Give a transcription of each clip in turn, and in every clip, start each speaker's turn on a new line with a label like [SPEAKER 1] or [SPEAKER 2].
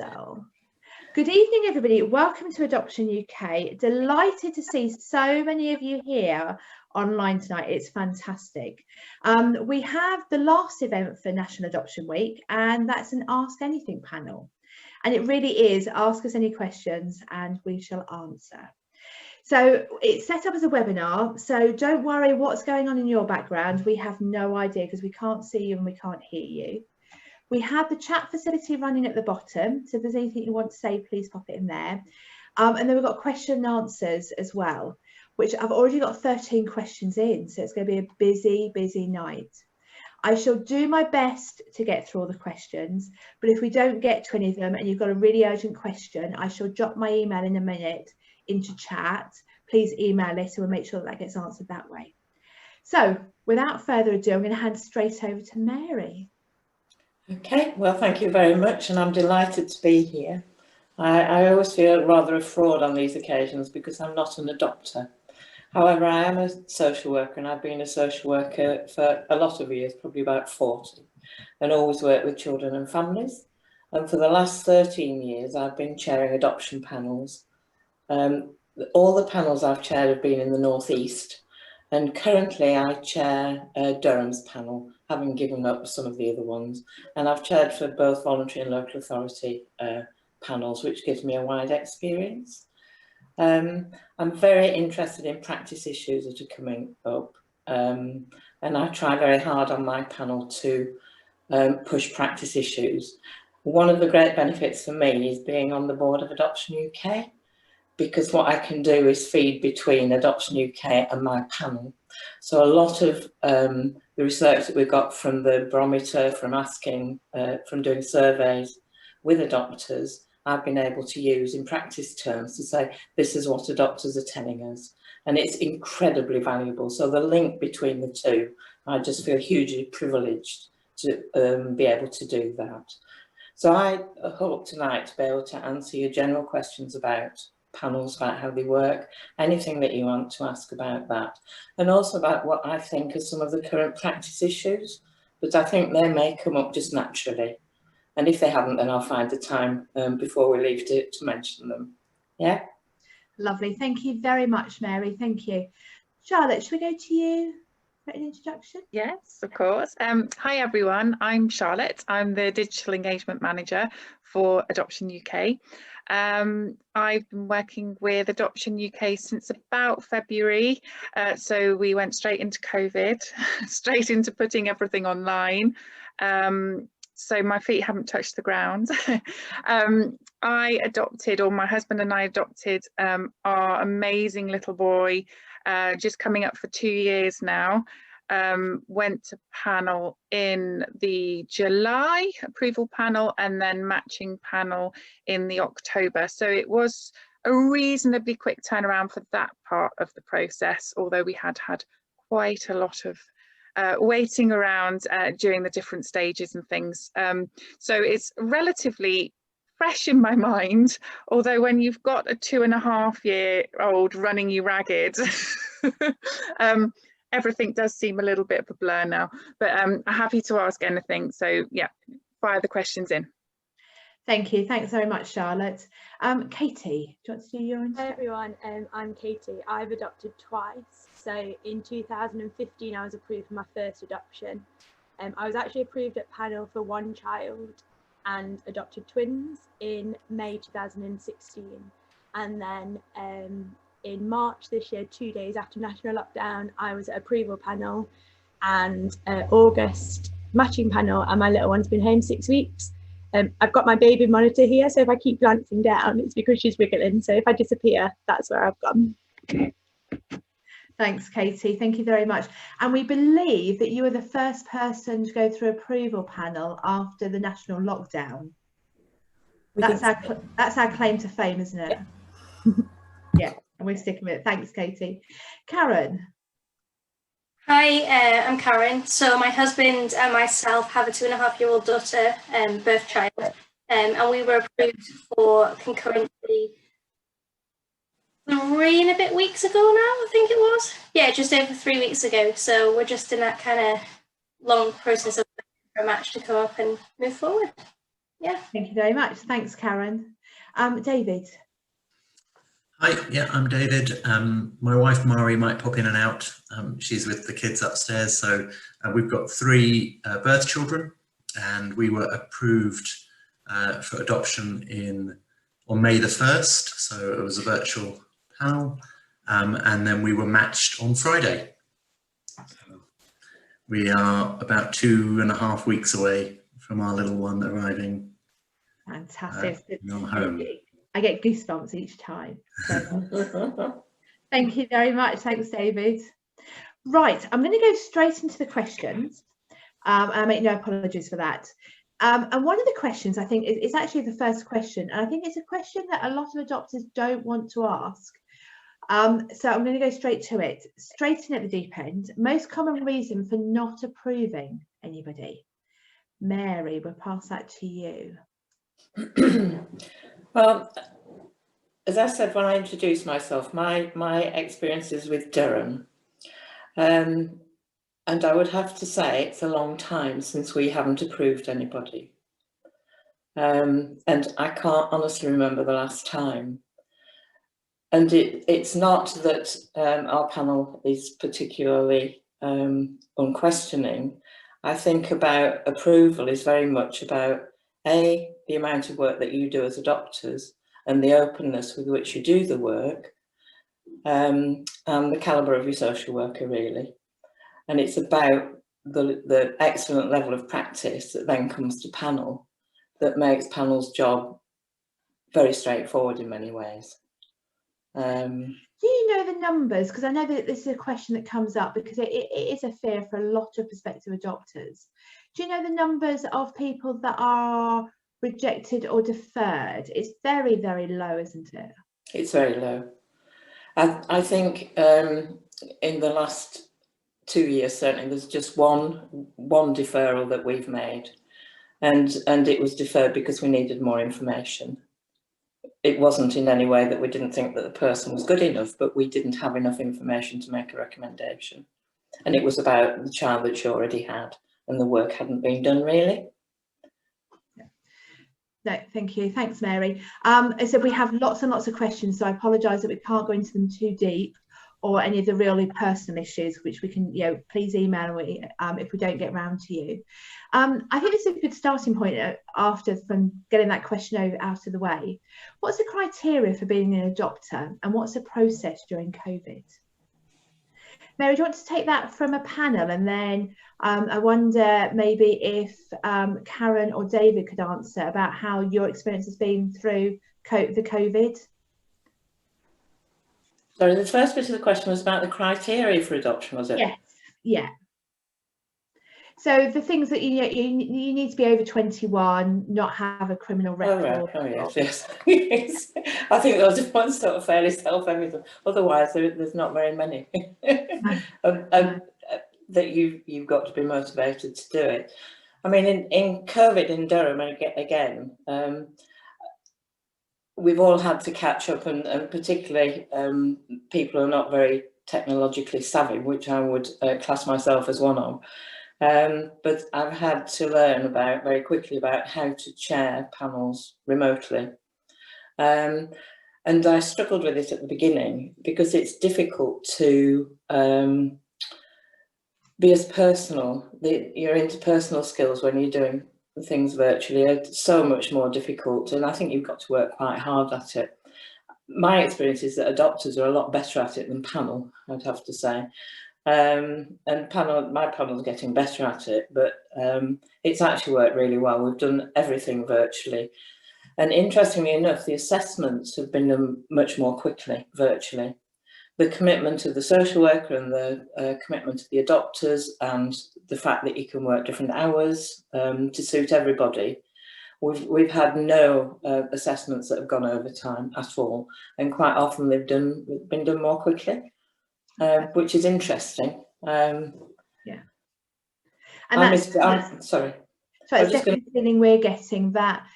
[SPEAKER 1] So, good evening, everybody. Welcome to Adoption UK. Delighted to see so many of you here online tonight. It's fantastic. We have the last event for National Adoption Week, and that's an Ask Anything panel. And it really is ask us any questions and we shall answer. So it's set up as a webinar, so don't worry what's going on in your background. We have no idea because we can't see you and we can't hear you. We have the chat facility running at the bottom, so if there's anything you want to say, please pop it in there. And then we've got question and answers as well, which I've already got 13 questions in, so it's going to be a busy, busy night. I shall do my best to get through all the questions, but if we don't get to any of them and you've got a really urgent question, I shall drop my email in a minute into chat. Please email it and we'll make sure that gets answered that way. So without further ado, I'm going to hand straight over to Mary.
[SPEAKER 2] Okay, well, thank you very much, and I'm delighted to be here. I always feel rather a fraud on these occasions because I'm not an adopter. However, I am a social worker, and I've been a social worker for a lot of years, probably about 40, and always worked with children and families. And for the last 13 years, I've been chairing adoption panels. All the panels I've chaired have been in the North East, and currently I chair Durham's panel, having given up some of the other ones. And I've chaired for both voluntary and local authority panels, which gives me a wide experience. I'm very interested in practice issues that are coming up, and I try very hard on my panel to push practice issues. One of the great benefits for me is being on the board of Adoption UK, because what I can do is feed between Adoption UK and my panel. So a lot of the research that we got from the barometer, from asking, from doing surveys with adopters, I've been able to use in practice terms to say, this is what adopters are telling us. And it's incredibly valuable. So the link between the two, I just feel hugely privileged to be able to do that. So I hope tonight to be able to answer your general questions about panels, about how they work, anything that you want to ask about that, and also about what I think are some of the current practice issues, but I think they may come up just naturally, and if they haven't, then I'll find the time before we leave to mention them. Yeah,
[SPEAKER 1] lovely. Thank you very much, Mary. Thank you. Charlotte, should we go to you for an introduction?
[SPEAKER 3] Yes, of course. Hi everyone, I'm Charlotte. I'm the Digital Engagement Manager for Adoption UK. I've been working with Adoption UK since about February, so we went straight into COVID, straight into putting everything online, so my feet haven't touched the ground. I adopted, or my husband and I adopted, our amazing little boy, just coming up for 2 years now. Went to panel in the July approval panel and then matching panel in the October. So it was a reasonably quick turnaround for that part of the process, although we had quite a lot of waiting around during the different stages and things. So it's relatively fresh in my mind, although when you've got a 2.5-year-old running you ragged, everything does seem a little bit of a blur now, but I'm happy to ask anything. So yeah, fire the questions in.
[SPEAKER 1] Thank you. Thanks very much, Charlotte. Katie, do you want to do your introduction?
[SPEAKER 4] Hi everyone, I'm Katie. I've adopted twice. So in 2015, I was approved for my first adoption. I was actually approved at panel for one child and adopted twins in May 2016. And then in March this year, 2 days after national lockdown, I was at approval panel, and August matching panel, and my little one's been home 6 weeks. I've got my baby monitor here, so if I keep glancing down, it's because she's wiggling. So if I disappear, that's where I've gone.
[SPEAKER 1] Thanks, Katie. Thank you very much. And we believe that you were the first person to go through approval panel after the national lockdown. That's our claim to fame, isn't it? Yeah. Yeah, and we're sticking with it. Thanks, Katie. Karen.
[SPEAKER 5] Hi, I'm Karen. So my husband and myself have a 2.5-year-old daughter, birth child, and we were approved for concurrently 3 and a bit weeks ago now, I think it was. Yeah, just over 3 weeks ago. So we're just in that kind of long process of waiting for a match to come up and move forward. Yeah.
[SPEAKER 1] Thank you very much. Thanks, Karen. David.
[SPEAKER 6] Hi, yeah, I'm David. My wife Mari might pop in and out. She's with the kids upstairs. So we've got 3 birth children, and we were approved for adoption on May the 1st. So it was a virtual panel, and then we were matched on Friday. So we are about 2.5 weeks away from our little one arriving.
[SPEAKER 1] Fantastic.
[SPEAKER 6] In our home.
[SPEAKER 1] I get goosebumps each time. So thank you very much. Thanks, David. Right, I'm going to go straight into the questions. I make no apologies for that. And one of the questions, I think, is actually the first question. And I think it's a question that a lot of adopters don't want to ask. So I'm going to go straight to it. Straight in at the deep end. Most common reason for not approving anybody? Mary, we'll pass that to you.
[SPEAKER 2] Well, as I said when I introduced myself, my experiences with Durham, and I would have to say it's a long time since we haven't approved anybody, and I can't honestly remember the last time. And it's not that our panel is particularly unquestioning. I think about approval is very much about the amount of work that you do as adopters and the openness with which you do the work, and the calibre of your social worker, really. And it's about the excellent level of practice that then comes to panel that makes panel's job very straightforward in many ways.
[SPEAKER 1] Do you know the numbers? Because I know that this is a question that comes up because it is a fear for a lot of prospective adopters. Do you know the numbers of people that are rejected or deferred? It's very, very low, isn't it?
[SPEAKER 2] It's very low. I think in the last 2 years, certainly, there's just one deferral that we've made, and it was deferred because we needed more information. It wasn't in any way that we didn't think that the person was good enough, but we didn't have enough information to make a recommendation. And it was about the child that she already had, and the work hadn't been done really.
[SPEAKER 1] No, thank you. Thanks, Mary. So we have lots and lots of questions, so I apologise that we can't go into them too deep, or any of the really personal issues, which we can, please email me if we don't get round to you. I think this is a good starting point from getting that question out of the way. What's the criteria for being an adopter, and what's the process during COVID? Mary, do you want to take that from a panel, and then I wonder maybe if Karen or David could answer about how your experience has been through the COVID?
[SPEAKER 2] Sorry, the first bit of the question was about the criteria for adoption, was it?
[SPEAKER 1] Yes, yeah. So the things that you need to be over 21, not have a criminal record.
[SPEAKER 2] Oh, right. Oh, yes. Yes. I think those ones sort of fairly self-evident. Otherwise, there's not very many. That you've got to be motivated to do it. I mean, in COVID in Durham, again, we've all had to catch up, and particularly people who are not very technologically savvy, which I would class myself as one of. But I've had to learn very quickly about how to chair panels remotely. And I struggled with it at the beginning because it's difficult to be as personal. Your interpersonal skills when you're doing things virtually are so much more difficult, and I think you've got to work quite hard at it. My experience is that adopters are a lot better at it than panel, I'd have to say. And my panel's getting better at it, but it's actually worked really well. We've done everything virtually, and interestingly enough, the assessments have been done much more quickly virtually. The commitment of the social worker and the commitment of the adopters, and the fact that you can work different hours to suit everybody. We've had no assessments that have gone over time at all, and quite often they've been done more quickly. Which is interesting.
[SPEAKER 1] Yeah. And
[SPEAKER 2] sorry.
[SPEAKER 1] So it's definitely the feeling we're getting that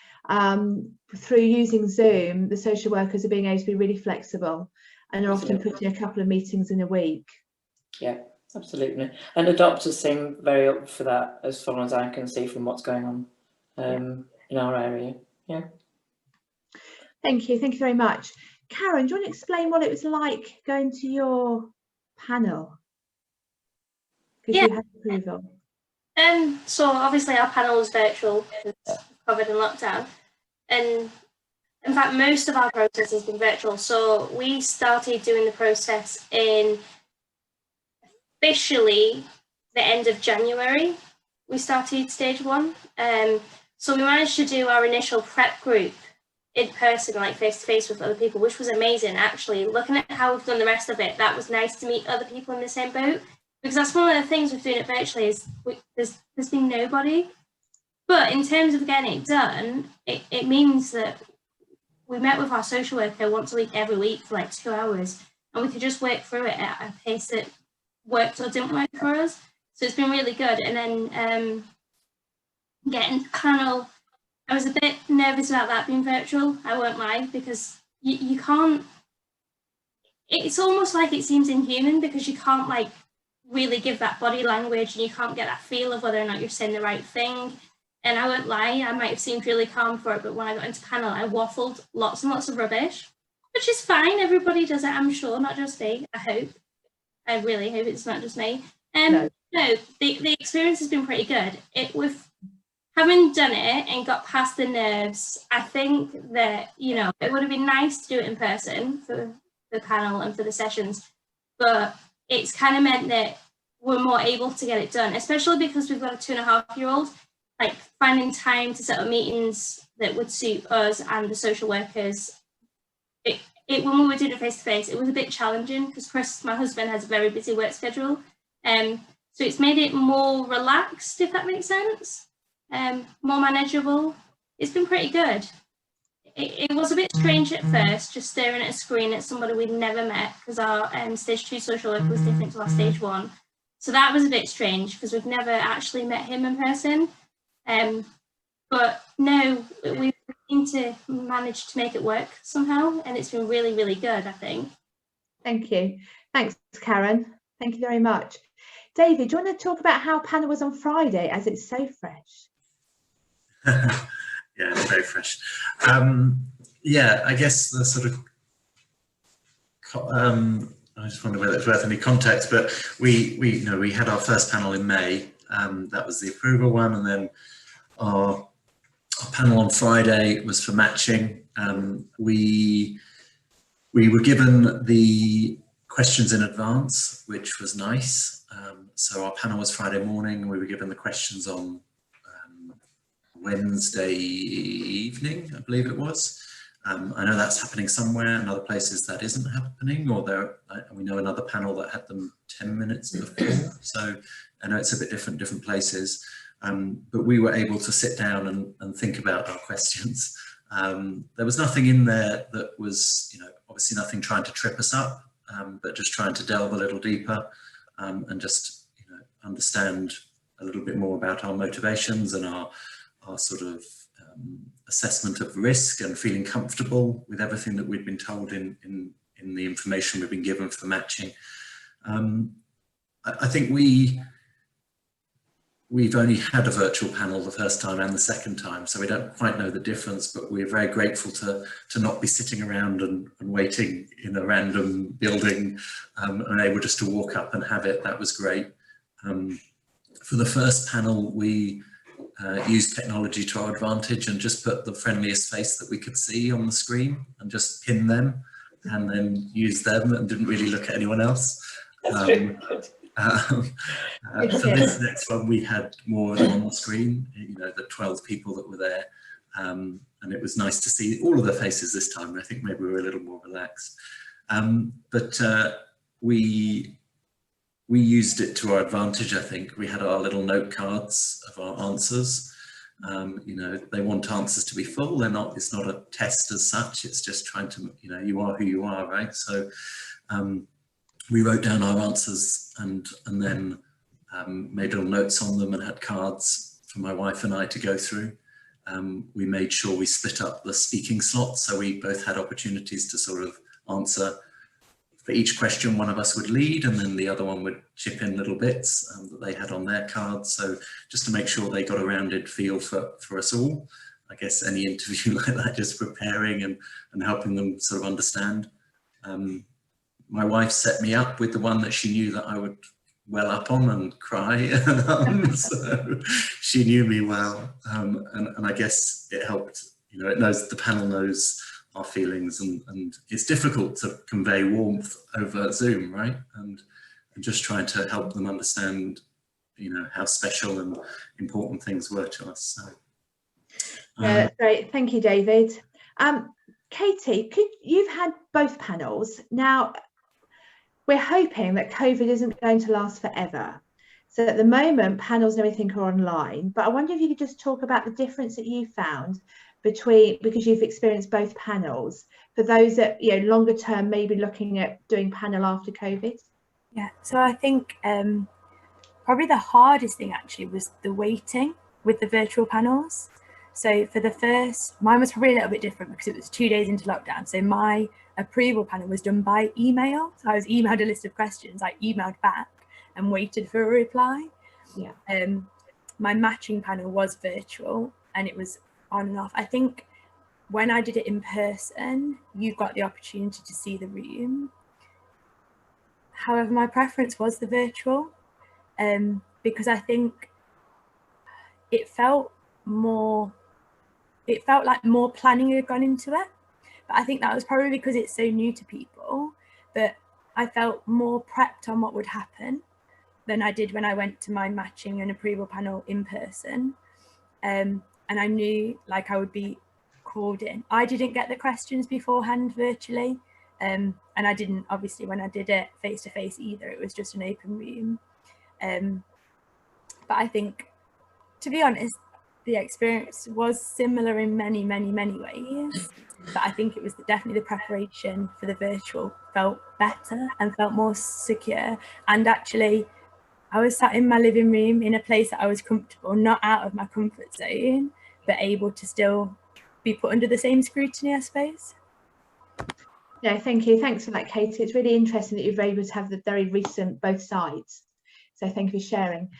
[SPEAKER 1] through using Zoom, the social workers are being able to be really flexible, and are often putting a couple of meetings in a week. Yeah,
[SPEAKER 2] absolutely. And adopters seem very up for that, as far as I can see from what's going on. in our area. Yeah.
[SPEAKER 1] Thank you very much. Karen, do you want to explain what it was like going to your panel? Because you had approval.
[SPEAKER 5] So obviously our panel was virtual because of COVID and lockdown, and in fact most of our process has been virtual. So we started doing the process in officially the end of January. We started stage 1. So we managed to do our initial prep group in person, like face to face with other people, which was amazing. Actually, looking at how we've done the rest of it, that was nice to meet other people in the same boat, because that's one of the things with doing it virtually is there's been nobody. But in terms of getting it done, it means that we met with our social worker once a week, every week for like 2 hours, and we could just work through it at a pace that worked or didn't work for us. So it's been really good. And then getting the panel, I was a bit nervous about that being virtual, I won't lie, because you can't, it's almost like it seems inhuman because you can't like really give that body language and you can't get that feel of whether or not you're saying the right thing. And I won't lie, I might have seemed really calm for it, but when I got into panel, I waffled lots and lots of rubbish, which is fine. Everybody does it, I'm sure, not just me. I hope. I really hope it's not just me. No, the experience has been pretty good. With having done it and got past the nerves, I think that, you know, it would have been nice to do it in person for the panel and for the sessions, but it's kind of meant that we're more able to get it done, especially because we've got a 2.5-year-old. Like finding time to set up meetings that would suit us and the social workers. When we were doing it face to face, it was a bit challenging because Chris, my husband, has a very busy work schedule. So it's made it more relaxed, if that makes sense. More manageable. It's been pretty good. It was a bit strange at first, just staring at a screen at somebody we'd never met, because our stage 2 social worker was different to our stage 1. So that was a bit strange because we've never actually met him in person. But no, we seem to manage to make it work somehow, and it's been really, really good, I think.
[SPEAKER 1] Thank you. Thanks, Karen. Thank you very much. David, do you want to talk about how panel was on Friday, as it's so fresh?
[SPEAKER 6] Yeah, it's very fresh. Yeah, I guess the sort of, I just wonder whether it's worth any context, but we had our first panel in May. That was the approval one, and then our panel on Friday was for matching. We were given the questions in advance, which was nice. So our panel was Friday morning. We were given the questions on Wednesday evening, I believe it was. I know that's happening somewhere, and other places that isn't happening, or we know another panel that had them 10 minutes before. So I know it's a bit different places. But we were able to sit down and think about our questions. There was nothing in there that was, you know, obviously nothing trying to trip us up, but just trying to delve a little deeper and just, you know, understand a little bit more about our motivations and our sort of assessment of risk and feeling comfortable with everything that we'd been told in the information we've been given for matching. I think we've only had a virtual panel the first time and the second time, so we don't quite know the difference, but we're very grateful to not be sitting around and waiting in a random building and able just to walk up and have it. That was great. For the first panel, we used technology to our advantage and just put the friendliest face that we could see on the screen and just pin them and then use them and didn't really look at anyone else. For this next one, we had more of them on the screen, you know, the 12 people that were there, and it was nice to see all of their faces this time. I think maybe we were a little more relaxed, but we used it to our advantage. I think we had our little note cards of our answers. You know, they want answers to be full. It's not a test as such. It's just trying to, you know, you are who you are, right? So we wrote down our answers and then made little notes on them and had cards for my wife and I to go through. We made sure we split up the speaking slots, so we both had opportunities to sort of answer. For each question, one of us would lead and then the other one would chip in little bits that they had on their cards. So just to make sure they got a rounded feel for us all. I guess any interview like that, just preparing and helping them sort of understand. My wife set me up with the one that she knew that I would well up on and cry. So she knew me well, and I guess it helped. You know, it knows, the panel knows our feelings, and it's difficult to convey warmth over Zoom, right? And just trying to help them understand, you know, how special and important things were to us. So,
[SPEAKER 1] yeah, that's great. Thank you, David. Katie, you've had both panels. Now, we're hoping that COVID isn't going to last forever. So at the moment, panels and everything are online, but I wonder if you could just talk about the difference that you found between, because you've experienced both panels, for those that, you know, longer term, maybe looking at doing panel after COVID.
[SPEAKER 7] Yeah, so I think probably the hardest thing actually was the waiting with the virtual panels. So for the first, mine was probably a little bit different because it was 2 days into lockdown. So my approval panel was done by email. So I was emailed a list of questions, I emailed back and waited for a reply.
[SPEAKER 1] Yeah.
[SPEAKER 7] My matching panel was virtual and it was on and off. I think when I did it in person, you got the opportunity to see the room. However, my preference was the virtual, because I think it felt like more planning had gone into it. But I think that was probably because it's so new to people, but I felt more prepped on what would happen than I did when I went to my matching and approval panel in person. And I knew like I would be called in. I didn't get the questions beforehand virtually. And I didn't, obviously, when I did it face to face either. It was just an open room. But I think, to be honest, the experience was similar in many, many, many ways. But I think it was definitely the preparation for the virtual felt better and felt more secure. And actually, I was sat in my living room in a place that I was comfortable, not out of my comfort zone, but able to still be put under the same scrutiny, I suppose.
[SPEAKER 1] No, thank you. Thanks for that, Katie. It's really interesting that you're able to have the very recent both sides. So thank you for sharing.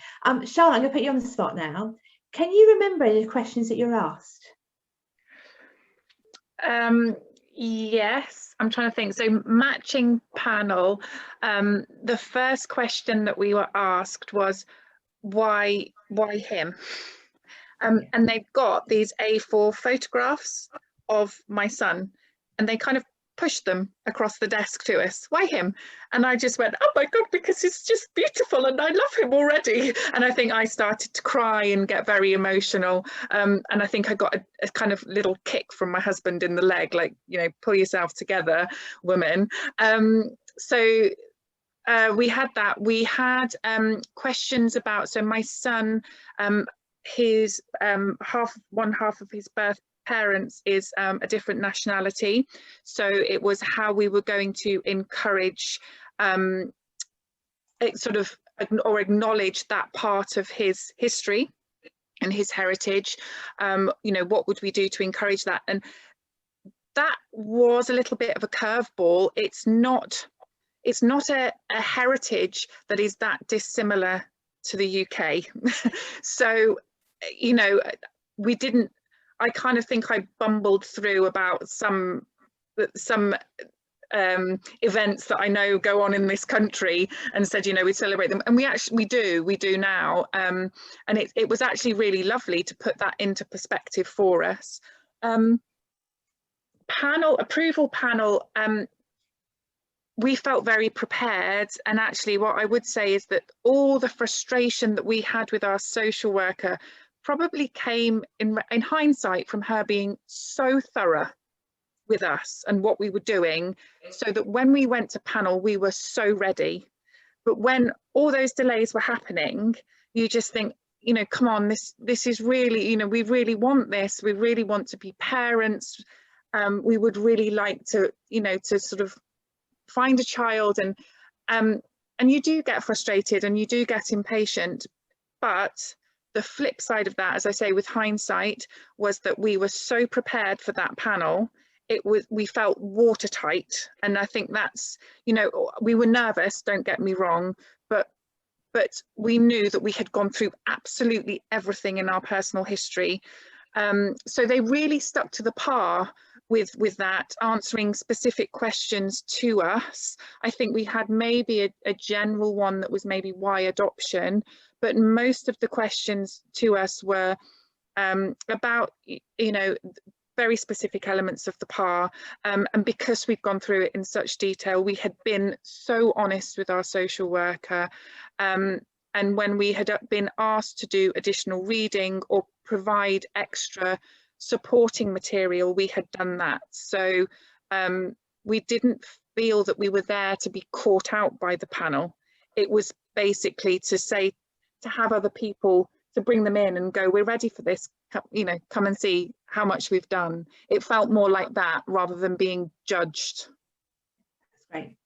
[SPEAKER 1] Charlotte, I'm going to put you on the spot now. Can you remember any questions that you're asked?
[SPEAKER 3] Yes, I'm trying to think. So matching panel, the first question that we were asked was, why him? And they've got these A4 photographs of my son, and they kind of pushed them across the desk to us. Why him? And I just went, oh my God, because he's just beautiful and I love him already. And I think I started to cry and get very emotional. And I think I got a kind of little kick from my husband in the leg, like, you know, pull yourself together, woman. So we had that. We had questions about, so my son, his one half of his birth parents is a different nationality, so it was how we were going to encourage sort of, or acknowledge that part of his history and his heritage. You know, what would we do to encourage that? And that was a little bit of a curveball. It's not a heritage that is that dissimilar to the UK. So, you know, we didn't, I kind of think I bumbled through about some events that I know go on in this country and said, you know, we celebrate them, and we do now, and it was actually really lovely to put that into perspective for us. Approval panel, we felt very prepared, and actually what I would say is that all the frustration that we had with our social worker probably came in hindsight from her being so thorough with us and what we were doing, so that when we went to panel we were so ready. But when all those delays were happening, you just think, you know, come on, this is really, you know, we really want this, we really want to be parents, we would really like to, you know, to sort of find a child, and you do get frustrated and you do get impatient. But the flip side of that, as I say, with hindsight, was that we were so prepared for that panel. We felt watertight, and I think that's, you know, we were nervous, don't get me wrong, but we knew that we had gone through absolutely everything in our personal history, So they really stuck to the par with that, answering specific questions to us. I think we had maybe a general one that was maybe why adoption, but most of the questions to us were about, you know, very specific elements of the PAR, and because we've gone through it in such detail, we had been so honest with our social worker, and when we had been asked to do additional reading or provide extra supporting material, we had done that. So we didn't feel that we were there to be caught out by the panel. It was basically to say, to have other people, to bring them in and go, we're ready for this, you know, come and see how much we've done. It felt more like that rather than being judged.
[SPEAKER 1] That's great.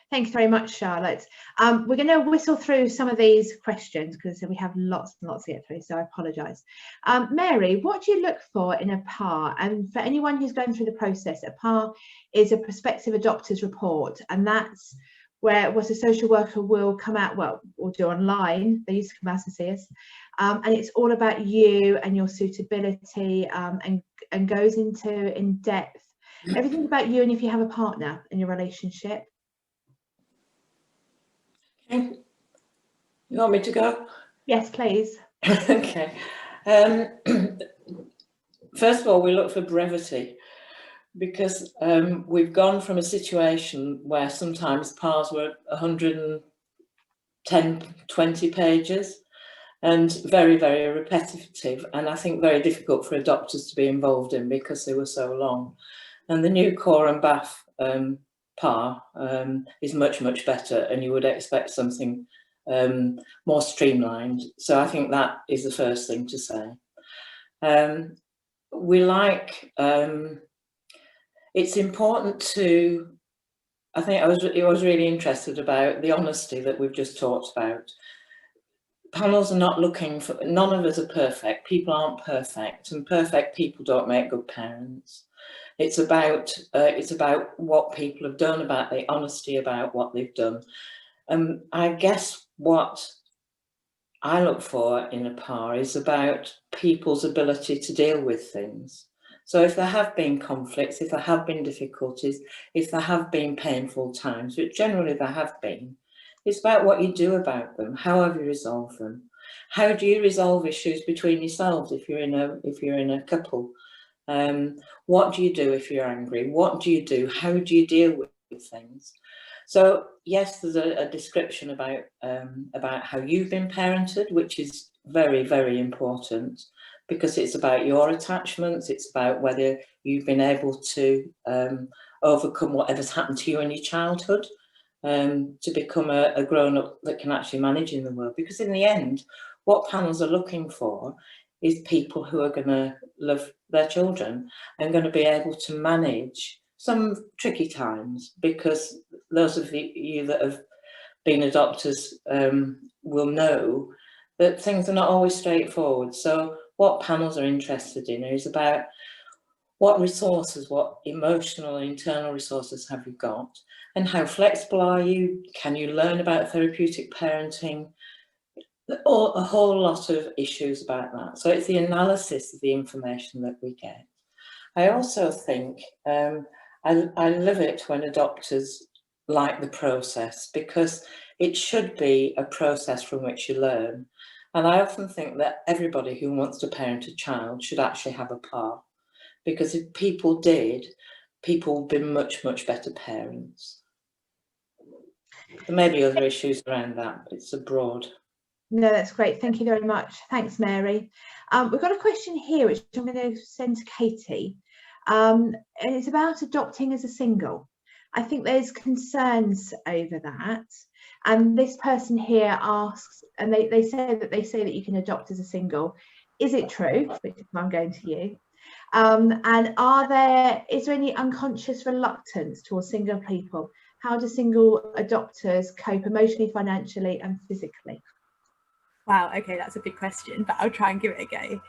[SPEAKER 1] Thanks very much, Charlotte. We're going to whistle through some of these questions because we have lots and lots to get through, so I apologise. Mary, what do you look for in a PAR? And for anyone who's going through the process, a PAR is a prospective adopters report, and that's where what a social worker will come out, well, or do online, they used to come out and see us, and it's all about you and your suitability, and goes into in depth everything about you and if you have a partner in your relationship.
[SPEAKER 2] Okay. You want me to go?
[SPEAKER 1] Yes, please.
[SPEAKER 2] Okay. First of all, we look for brevity, because we've gone from a situation where sometimes PARs were 110, 20 pages and very, very repetitive, and I think very difficult for adopters to be involved in because they were so long. And the new core and bath PAR is much, much better, and you would expect something more streamlined. So I think that is the first thing to say. We like, it's important to, I think I was really interested about the honesty that we've just talked about. Panels are not looking for, none of us are perfect, people aren't perfect, and perfect people don't make good parents. It's about what people have done, about the honesty about what they've done. I guess what I look for in a PAR is about people's ability to deal with things. So if there have been conflicts, if there have been difficulties, if there have been painful times, which generally there have been, it's about what you do about them. How have you resolved them? How do you resolve issues between yourselves if you're in a couple? What do you do if you're angry? What do you do? How do you deal with things? So yes, there's a description about how you've been parented, which is very, very important, because it's about your attachments. It's about whether you've been able to overcome whatever's happened to you in your childhood, to become a grown-up that can actually manage in the world. Because in the end, what panels are looking for is people who are going to love their children and going to be able to manage some tricky times, because those of you that have been adopters will know that things are not always straightforward. So what panels are interested in is about what resources, what emotional and internal resources have you got, and how flexible are you? Can you learn about therapeutic parenting? Or a whole lot of issues about that. So it's the analysis of the information that we get. I also think I love it when adopters like the process, because it should be a process from which you learn. And I often think that everybody who wants to parent a child should actually have a PAR, because if people did, people would be much, much better parents. There may be other issues around that, but it's a broad.
[SPEAKER 1] No, that's great. Thank you very much. Thanks, Mary. We've got a question here, which I'm going to send to Katie. And it's about adopting as a single. I think there's concerns over that. And this person here asks, and they say that you can adopt as a single. Is it true? Which is why I'm going to you. And is there any unconscious reluctance towards single people? How do single adopters cope emotionally, financially, and physically?
[SPEAKER 7] Wow, okay, that's a big question, but I'll try and give it a go.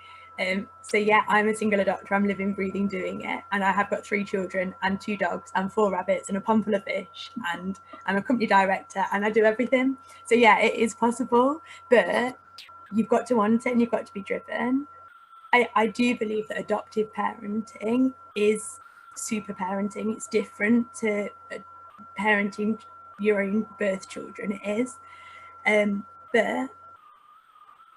[SPEAKER 7] So yeah, I'm a single adopter. I'm living, breathing, doing it, and I have got 3 children and 2 dogs and 4 rabbits and a pond full of fish, and I'm a company director and I do everything. So yeah, it is possible, but you've got to want it and you've got to be driven. I do believe that adoptive parenting is super parenting. It's different to parenting your own birth children, it is. But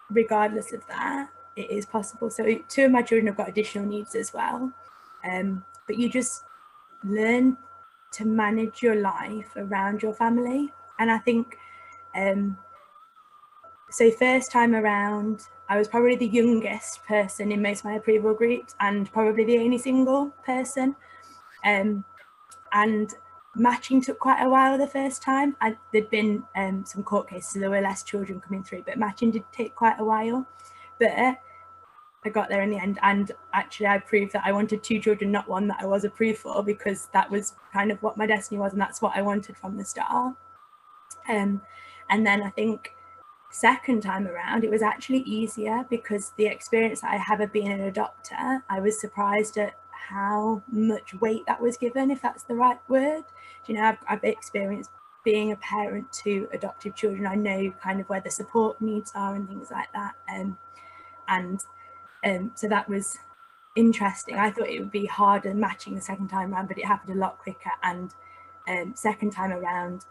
[SPEAKER 7] regardless of that, it is possible. So 2 of my children have got additional needs as well. But you just learn to manage your life around your family. And I think, so first time around, I was probably the youngest person in most of my approval groups and probably the only single person. And matching took quite a while the first time. There'd been some court cases, so there were less children coming through, but matching did take quite a while. But I got there in the end, and actually I proved that I wanted 2 children, not one that I was approved for, because that was kind of what my destiny was, and that's what I wanted from the start. And then I think second time around, it was actually easier, because the experience that I have of being an adopter, I was surprised at how much weight that was given, if that's the right word. You know, I've experienced being a parent to adoptive children. I know kind of where the support needs are and things like that. So that was interesting. I thought it would be harder matching the second time around, but it happened a lot quicker. And second time around,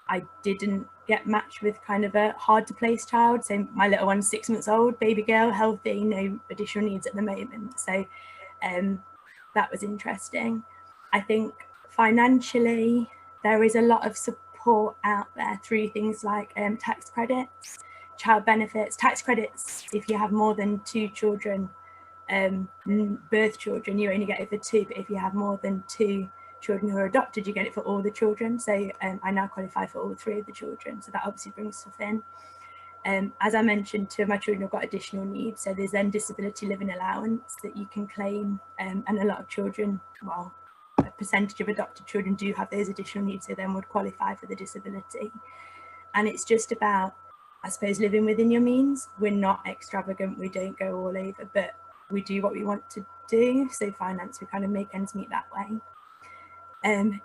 [SPEAKER 7] I didn't get matched with kind of a hard to place child. So my little one's 6 months old, baby girl, healthy, no additional needs at the moment. So that was interesting. I think financially, there is a lot of support out there through things like tax credits, child benefits, tax credits. If you have more than 2 children, birth children, you only get it for 2, but if you have more than 2 children who are adopted, you get it for all the children. So I now qualify for all 3 of the children, so that obviously brings stuff in. As I mentioned, 2 of my children have got additional needs, so there's then disability living allowance that you can claim, and a lot of children, well, a percentage of adopted children do have those additional needs, so then would qualify for the disability. And it's just about, I suppose, living within your means. We're not extravagant, we don't go all over, but we do what we want to do. So finance, we kind of make ends meet that way.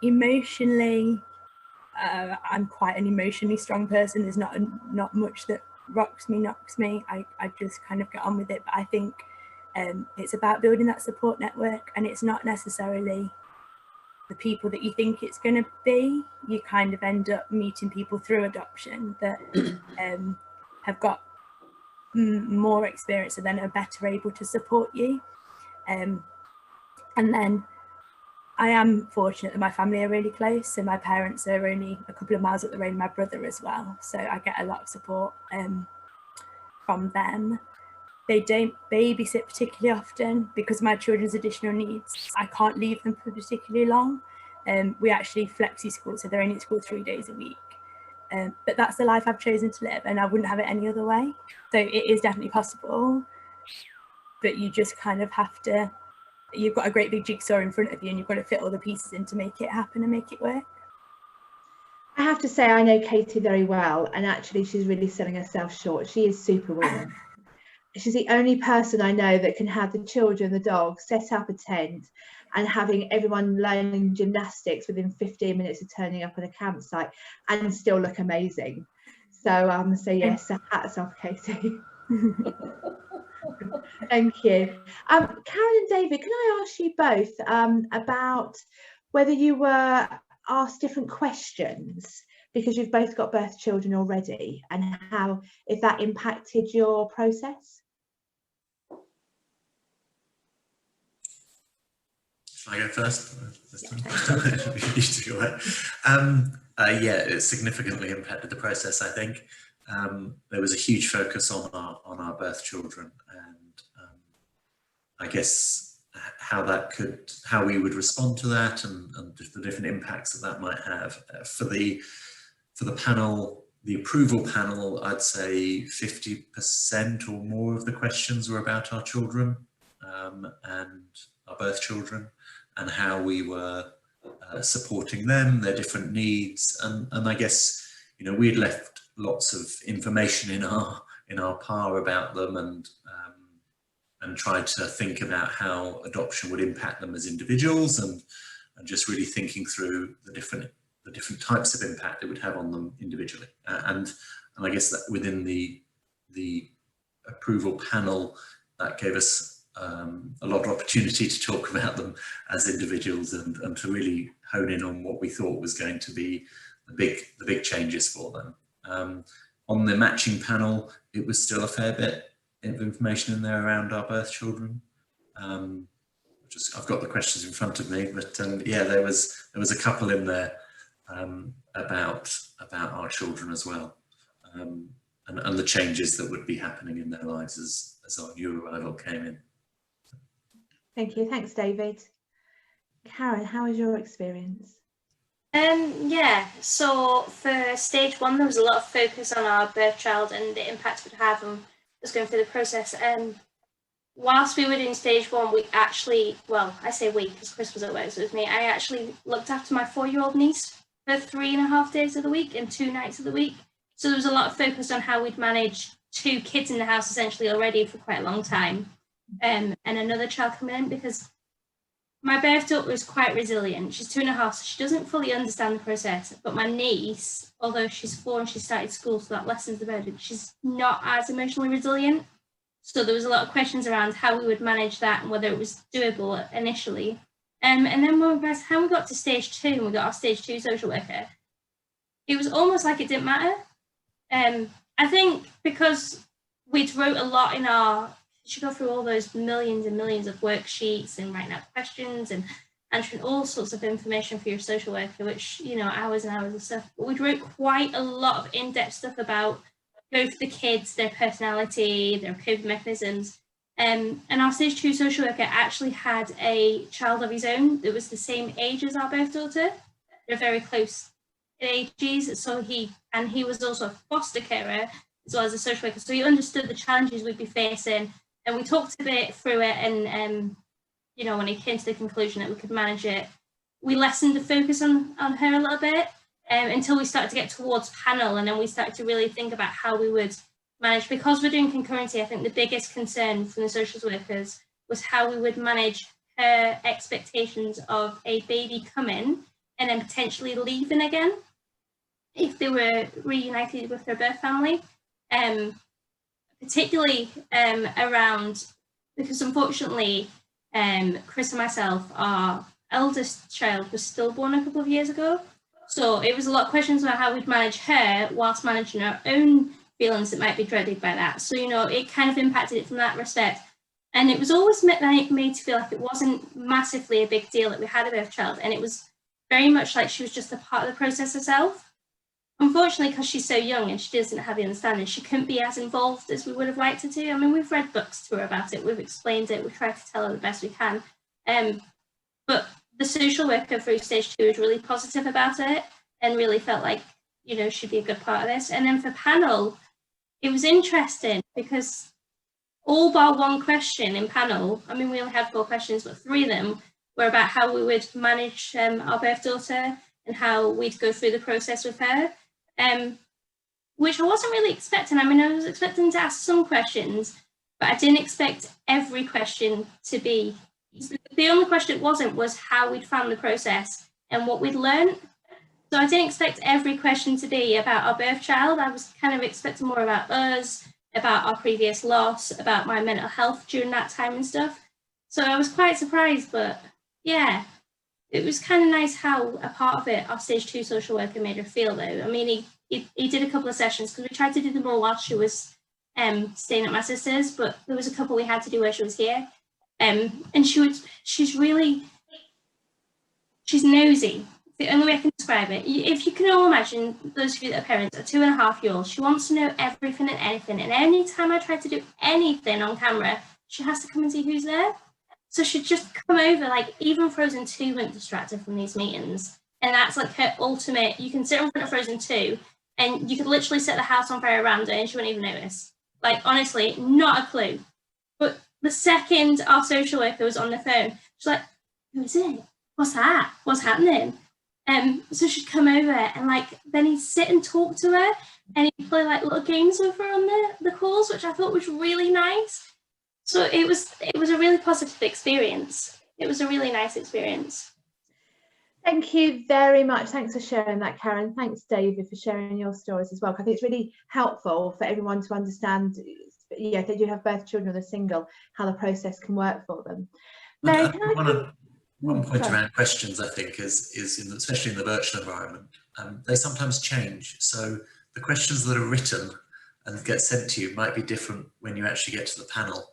[SPEAKER 7] Emotionally, I'm quite an emotionally strong person. There's not much that knocks me. I just kind of get on with it. But I think it's about building that support network, and it's not necessarily the people that you think it's going to be. You kind of end up meeting people through adoption that have got more experience and then are better able to support you. And then I am fortunate that my family are really close. So my parents are only a couple of miles up the road, my brother as well. So I get a lot of support from them. They don't babysit particularly often because of my children's additional needs. I can't leave them for particularly long. We actually flexi school, so they're only at school 3 days a week. But that's the life I've chosen to live, and I wouldn't have it any other way. So it is definitely possible, but you just kind of have to, you've got a great big jigsaw in front of you and you've got to fit all the pieces in to make it happen and make it work.
[SPEAKER 1] I have to say, I know Katie very well, and actually she's really selling herself short. She is superwoman. She's the only person I know that can have the children, the dog, set up a tent and having everyone learning gymnastics within 15 minutes of turning up at a campsite and still look amazing. So yes, hats off, Katie. Thank you. Karen and David, can I ask you both about whether you were asked different questions because you've both got birth children already, and how, if that impacted your process?
[SPEAKER 6] Shall I go first? Yeah, it significantly impacted the process, I think. There was a huge focus on our birth children, and I guess how we would respond to that, and the different impacts that might have. For the panel, the approval panel, I'd say 50% or more of the questions were about our children and our birth children, and how we were supporting them, their different needs, and I guess, you know, we'd left lots of information in our PAR about them, and tried to think about how adoption would impact them as individuals, and just really thinking through the different types of impact it would have on them individually. And I guess that within the approval panel, that gave us a lot of opportunity to talk about them as individuals and to really hone in on what we thought was going to be the big changes for them. On the matching panel, it was still a fair bit of information in there around our birth children. I've got the questions in front of me, but yeah, there was a couple in there about our children as well, and the changes that would be happening in their lives as our new arrival came in.
[SPEAKER 1] Thank you. Thanks, David. Karen, how was your experience?
[SPEAKER 5] Yeah, so for stage 1, there was a lot of focus on our birth child and the impact it would have on us going through the process. Whilst we were doing stage 1, we actually, well, I say we because Chris was at work, so it was me. I actually looked after my 4-year-old niece for 3.5 days of the week and 2 nights of the week. So there was a lot of focus on how we'd manage 2 kids in the house essentially already for quite a long time, and another child coming in, because my birth daughter is quite resilient. She's 2.5, so she doesn't fully understand the process. But my niece, although she's 4 and she started school, so that lessens the burden, she's not as emotionally resilient. So there was a lot of questions around how we would manage that and whether it was doable initially. And then when by the time we got to stage 2 and we got our stage 2 social worker, it was almost like it didn't matter. I think because we'd wrote a lot in our, you should go through all those millions and millions of worksheets and writing out questions and answering all sorts of information for your social worker, which, you know, hours and hours of stuff. But we wrote quite a lot of in-depth stuff about both the kids, their personality, their coping mechanisms. And our stage 2 social worker actually had a child of his own that was the same age as our birth daughter. They're very close ages. So he was also a foster carer as well as a social worker. So he understood the challenges we'd be facing. And we talked a bit through it, and you know, when he came to the conclusion that we could manage it, we lessened the focus on her a little bit until we started to get towards panel, and then we started to really think about how we would manage. Because we're doing concurrency, I think the biggest concern from the social workers was how we would manage her expectations of a baby coming and then potentially leaving again if they were reunited with their birth family. Particularly around, because unfortunately Chris and myself, our eldest child was stillborn a couple of years ago, so it was a lot of questions about how we'd manage her whilst managing our own feelings that might be dreaded by that. So, you know, it kind of impacted it from that respect, and it was always made to feel like it wasn't massively a big deal that we had a birth child, and it was very much like she was just a part of the process herself. Unfortunately, because she's so young and she doesn't have the understanding, she couldn't be as involved as we would have liked her to. I mean, we've read books to her about it, we've explained it, we tried to tell her the best we can. But the social worker through stage 2 was really positive about it and really felt like, you know, she'd be a good part of this. And then for panel, it was interesting because all bar one question in panel, I mean, we only had 4 questions, but 3 of them were about how we would manage our birth daughter and how we'd go through the process with her. Which I wasn't really expecting. I mean, I was expecting to ask some questions, but I didn't expect every question to be. The only question it wasn't was how we'd found the process and what we'd learned. So I didn't expect every question to be about our birth child. I was kind of expecting more about us, about our previous loss, about my mental health during that time and stuff. So I was quite surprised, but yeah. It was kind of nice how a part of it, our stage 2 social worker made her feel though. I mean, he did a couple of sessions because we tried to do them all while she was staying at my sister's, but there was a couple we had to do where she was here. And she's nosy. The only way I can describe it. If you can all imagine, those of you that are parents, a 2.5-year-old, she wants to know everything and anything. And any time I try to do anything on camera, she has to come and see who's there. So she'd just come over, like even Frozen 2 wouldn't distract her from these meetings. And that's like her ultimate, you can sit in front of Frozen 2 and you could literally set the house on fire around her and she wouldn't even notice. Like honestly, not a clue. But the second our social worker was on the phone, she's like, who is it? What's that? What's happening? So she'd come over and like, then he'd sit and talk to her and he'd play like little games with her on the calls, which I thought was really nice. So it was a really positive experience. It was a really nice experience.
[SPEAKER 1] Thank you very much. Thanks for sharing that, Karen. Thanks, David, for sharing your stories as well. I think it's really helpful for everyone to understand if they do have birth children or they're single, how the process can work for them. Mary,
[SPEAKER 6] one point around questions, I think, is especially in the virtual environment, they sometimes change. So the questions that are written and get sent to you might be different when you actually get to the panel.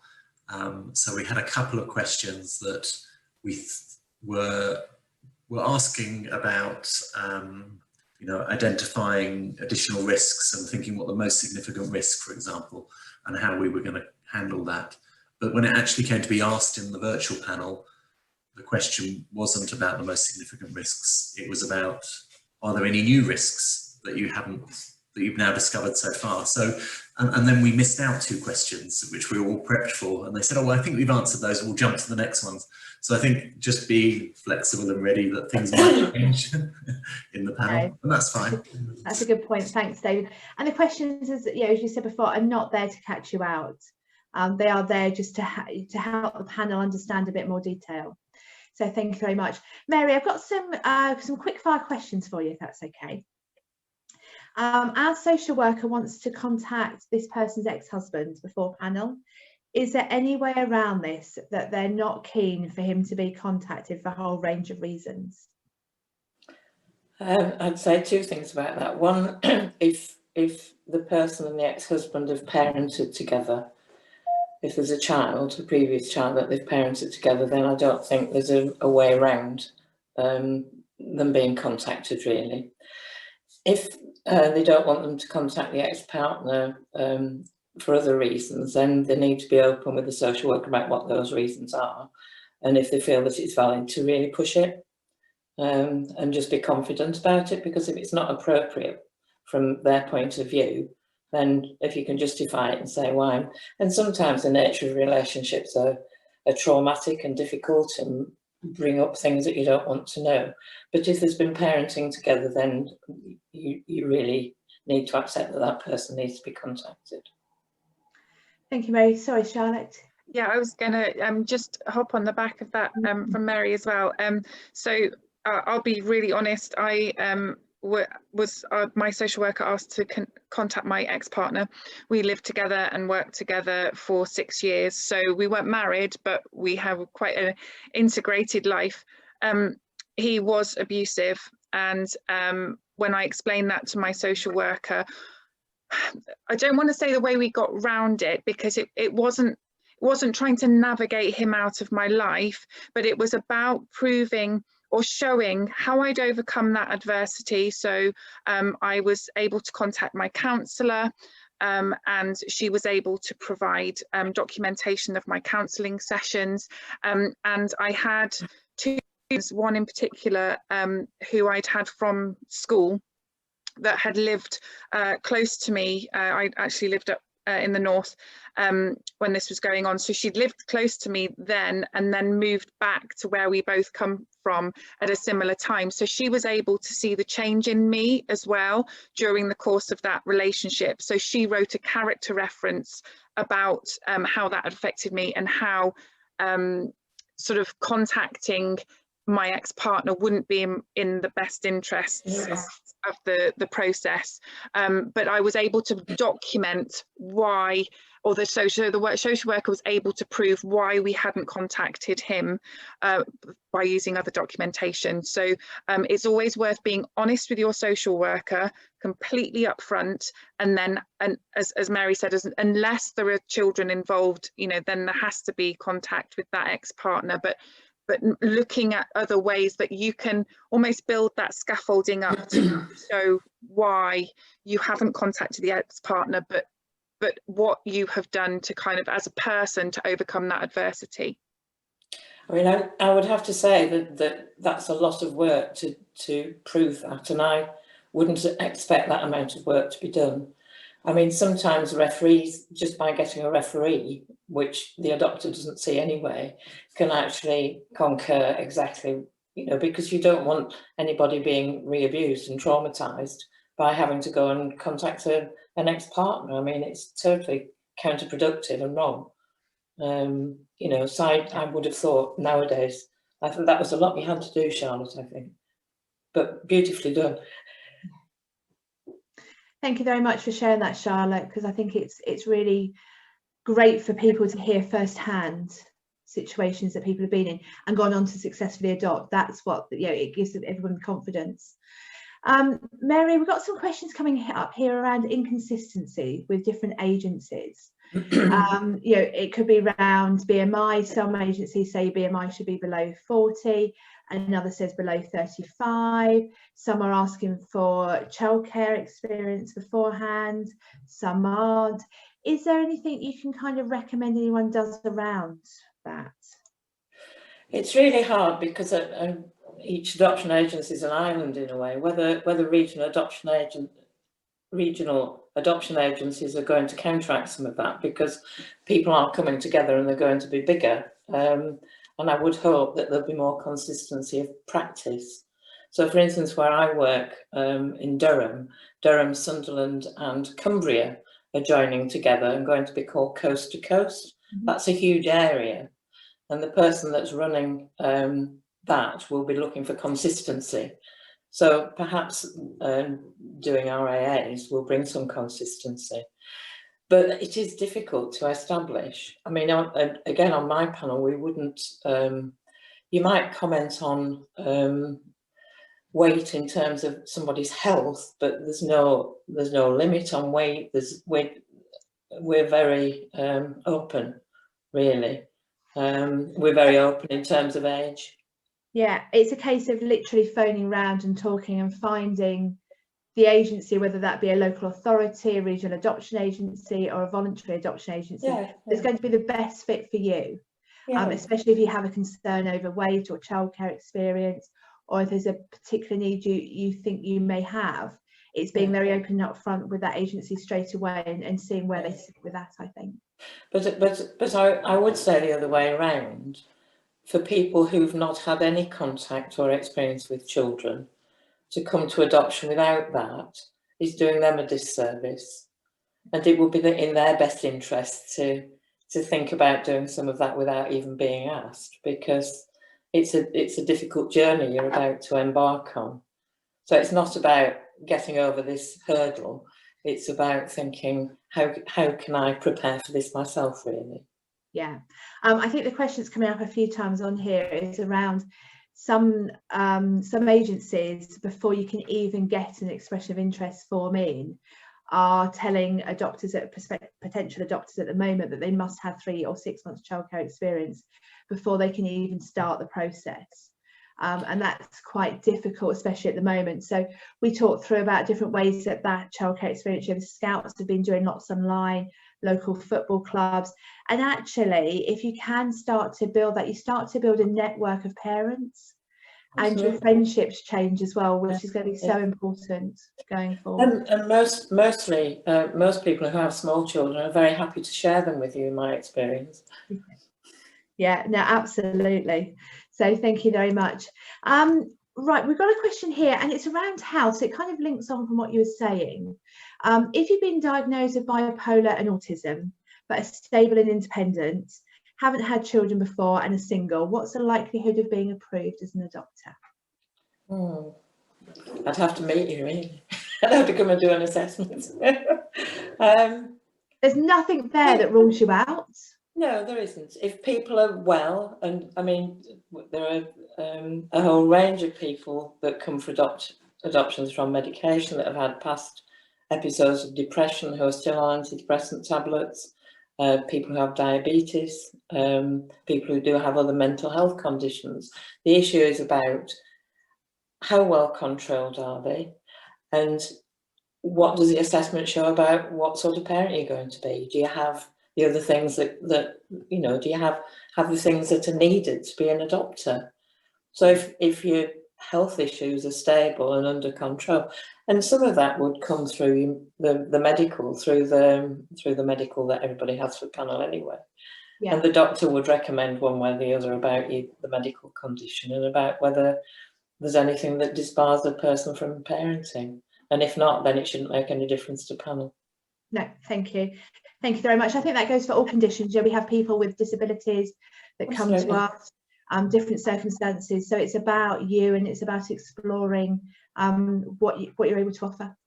[SPEAKER 6] So we had a couple of questions that we were asking about, identifying additional risks and thinking what the most significant risk, for example, and how we were going to handle that. But when it actually came to be asked in the virtual panel, the question wasn't about the most significant risks. It was about, are there any new risks that you've now discovered so far? So, and then we missed out 2 questions, which we were all prepped for. And they said, oh, well, I think we've answered those. We'll jump to the next ones. So I think just being flexible and ready that things might change in the panel, okay. And that's fine.
[SPEAKER 1] That's a good point. Thanks, David. And the questions, as you said before, are not there to catch you out. They are there just to help the panel understand a bit more detail. So thank you very much. Mary, I've got some quick fire questions for you, if that's okay. Our social worker wants to contact this person's ex-husband before panel. Is there any way around this that they're not keen for him to be contacted for a whole range of reasons?
[SPEAKER 2] I'd say 2 things about that. One, if the person and the ex-husband have parented together, if there's a previous child that they've parented together, then I don't think there's a way around them being contacted, really. If they don't want them to contact the ex-partner for other reasons, then they need to be open with the social worker about what those reasons are. And if they feel that it's valid, to really push it and just be confident about it, because if it's not appropriate from their point of view, then if you can justify it and say why. And sometimes the nature of relationships are traumatic and difficult and bring up things that you don't want to know. But if there's been parenting together, then you really need to accept that that person needs to be contacted.
[SPEAKER 1] Thank you, Mary. Sorry, Charlotte.
[SPEAKER 3] Yeah, I was going to just hop on the back of that from Mary as well. So I'll be really honest. My social worker asked to contact my ex-partner. We lived together and worked together for 6 years. So we weren't married, but we have quite an integrated life. He was abusive. And when I explained that to my social worker, I don't want to say the way we got round it, because it wasn't trying to navigate him out of my life, but it was about proving or showing how I'd overcome that adversity. So I was able to contact my counsellor, and she was able to provide documentation of my counselling sessions. And I had 2, one in particular who I'd had from school that had lived close to me. I actually lived up in the north when this was going on. So she'd lived close to me then, and then moved back to where we both come from at a similar time. So she was able to see the change in me as well during the course of that relationship. So she wrote a character reference about how that affected me, and how sort of contacting my ex-partner wouldn't be in the best interests of the process, but I was able to document why, or the social worker was able to prove why we hadn't contacted him by using other documentation. So it's always worth being honest with your social worker, completely upfront, and then, and as Mary said, unless there are children involved, then there has to be contact with that ex-partner. But looking at other ways that you can almost build that scaffolding up to show why you haven't contacted the ex-partner, but what you have done to kind of, as a person, to overcome that adversity.
[SPEAKER 2] I mean, I would have to say that's a lot of work to prove that, and I wouldn't expect that amount of work to be done. I mean, sometimes referees, just by getting a referee, which the adopter doesn't see anyway, can actually concur exactly, because you don't want anybody being re-abused and traumatised by having to go and contact an ex-partner. I mean, it's totally counterproductive and wrong. So I would have thought nowadays, I think that was a lot you had to do, Charlotte, I think, but beautifully done.
[SPEAKER 1] Thank you very much for sharing that, Charlotte, because I think it's really great for people to hear firsthand situations that people have been in and gone on to successfully adopt. That's what, you know, it gives everyone confidence. Mary, we've got some questions coming up here around inconsistency with different agencies. You know, it could be around BMI. Some agencies say BMI should be below 40, another says below 35. Some are asking for childcare experience beforehand, some aren't. Is there anything you can kind of recommend anyone does around that?
[SPEAKER 2] It's really hard because each adoption agency is an island in a way. Whether regional adoption agencies are going to counteract some of that, because people aren't coming together and they're going to be bigger. And I would hope that there'll be more consistency of practice. So, for instance, where I work in Durham, Sunderland and Cumbria are joining together and going to be called Coast to Coast. That's a huge area. And the person that's running that will be looking for consistency. So perhaps doing RAAs will bring some consistency. But it is difficult to establish. I mean, again, on my panel, we wouldn't, you might comment on weight in terms of somebody's health, but there's no limit on weight. We're very open, really. We're very open in terms of age.
[SPEAKER 1] Yeah, it's a case of literally phoning around and talking and finding the agency, whether that be a local authority, a regional adoption agency, or a voluntary adoption agency, that's going to be the best fit for you. Especially if you have a concern over weight or childcare experience, or if there's a particular need you think you may have. It's being very open up front with that agency straight away and seeing where they sit with that, I think.
[SPEAKER 2] But I would say the other way around. For people who've not had any contact or experience with children, to come to adoption without that is doing them a disservice. And it would be in their best interest to think about doing some of that without even being asked, because it's a difficult journey you're about to embark on. So it's not about getting over this hurdle. It's about thinking, how can I prepare for this myself, really?
[SPEAKER 1] Yeah, I think the question that's coming up a few times on here is around some agencies, before you can even get an expression of interest form in, are telling adopters, potential adopters at the moment, that they must have 3 or 6 months childcare experience before they can even start the process. And that's quite difficult, especially at the moment. So we talked through about different ways that childcare experience, the Scouts have been doing lots online, local football clubs, and actually if you can start to build that, you start to build a network of parents. Absolutely. And your friendships change as well, which is going to be so important going forward.
[SPEAKER 2] And most people who have small children are very happy to share them with you, in my experience.
[SPEAKER 1] Yeah, no, absolutely. So thank you very much. Right, we've got a question here, and it's around health. So it kind of links on from what you were saying. If you've been diagnosed with bipolar and autism, but are stable and independent, haven't had children before and are single, what's the likelihood of being approved as an adopter?
[SPEAKER 2] I'd have to meet you, really. I'd have to come and do an assessment.
[SPEAKER 1] There's nothing there that rules you out.
[SPEAKER 2] No, there isn't. If people are well, and I mean, there are a whole range of people that come for adoptions from medication that have had past episodes of depression who are still on antidepressant tablets, people who have diabetes, people who do have other mental health conditions. The issue is about how well controlled are they, and what does the assessment show about what sort of parent you're going to be? Do you have the other things that you know, do you have the things that are needed to be an adopter? So if your health issues are stable and under control, and some of that would come through the medical, through the medical that everybody has for panel anyway. Yeah. And the doctor would recommend one way or the other about the medical condition and about whether there's anything that disbars the person from parenting. And if not, then it shouldn't make any difference to panel.
[SPEAKER 1] No, thank you. Thank you very much. I think that goes for all conditions. Yeah, we have people with disabilities that come to us, different circumstances. So it's about you, and it's about exploring what you're able to offer.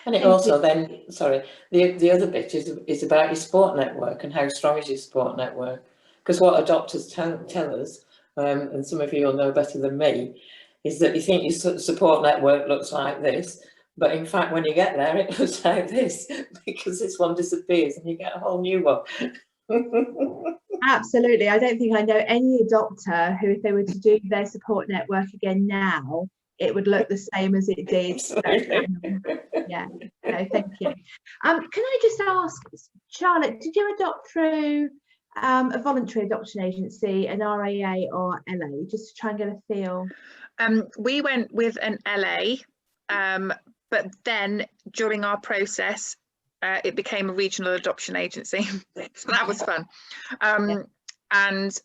[SPEAKER 2] And it
[SPEAKER 1] Thank
[SPEAKER 2] also
[SPEAKER 1] you.
[SPEAKER 2] then, sorry, the other bit is about your support network and how strong is your support network. Because what adopters tell us, and some of you will know better than me, is that you think your support network looks like this, but in fact when you get there it looks like this, because this one disappears and you get a whole new one.
[SPEAKER 1] Absolutely. I don't think I know any adopter who, if they were to do their support network again now, it would look the same as it did. Yeah, no, thank you. Can I just ask, Charlotte, did you adopt through a voluntary adoption agency, an RAA or LA, just to try and get a feel?
[SPEAKER 3] We went with an LA, but then during our process, it became a regional adoption agency. So that was fun. And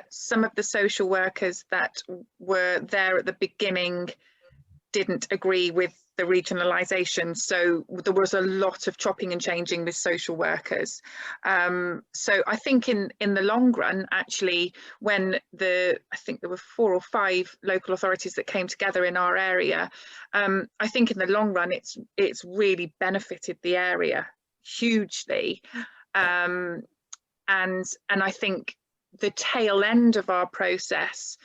[SPEAKER 3] some of the social workers that were there at the beginning didn't agree with the regionalisation, so there was a lot of chopping and changing with social workers. So I think in the long run, actually, when I think there were 4 or 5 local authorities that came together in our area, I think in the long run it's really benefited the area hugely, and I think the tail end of our process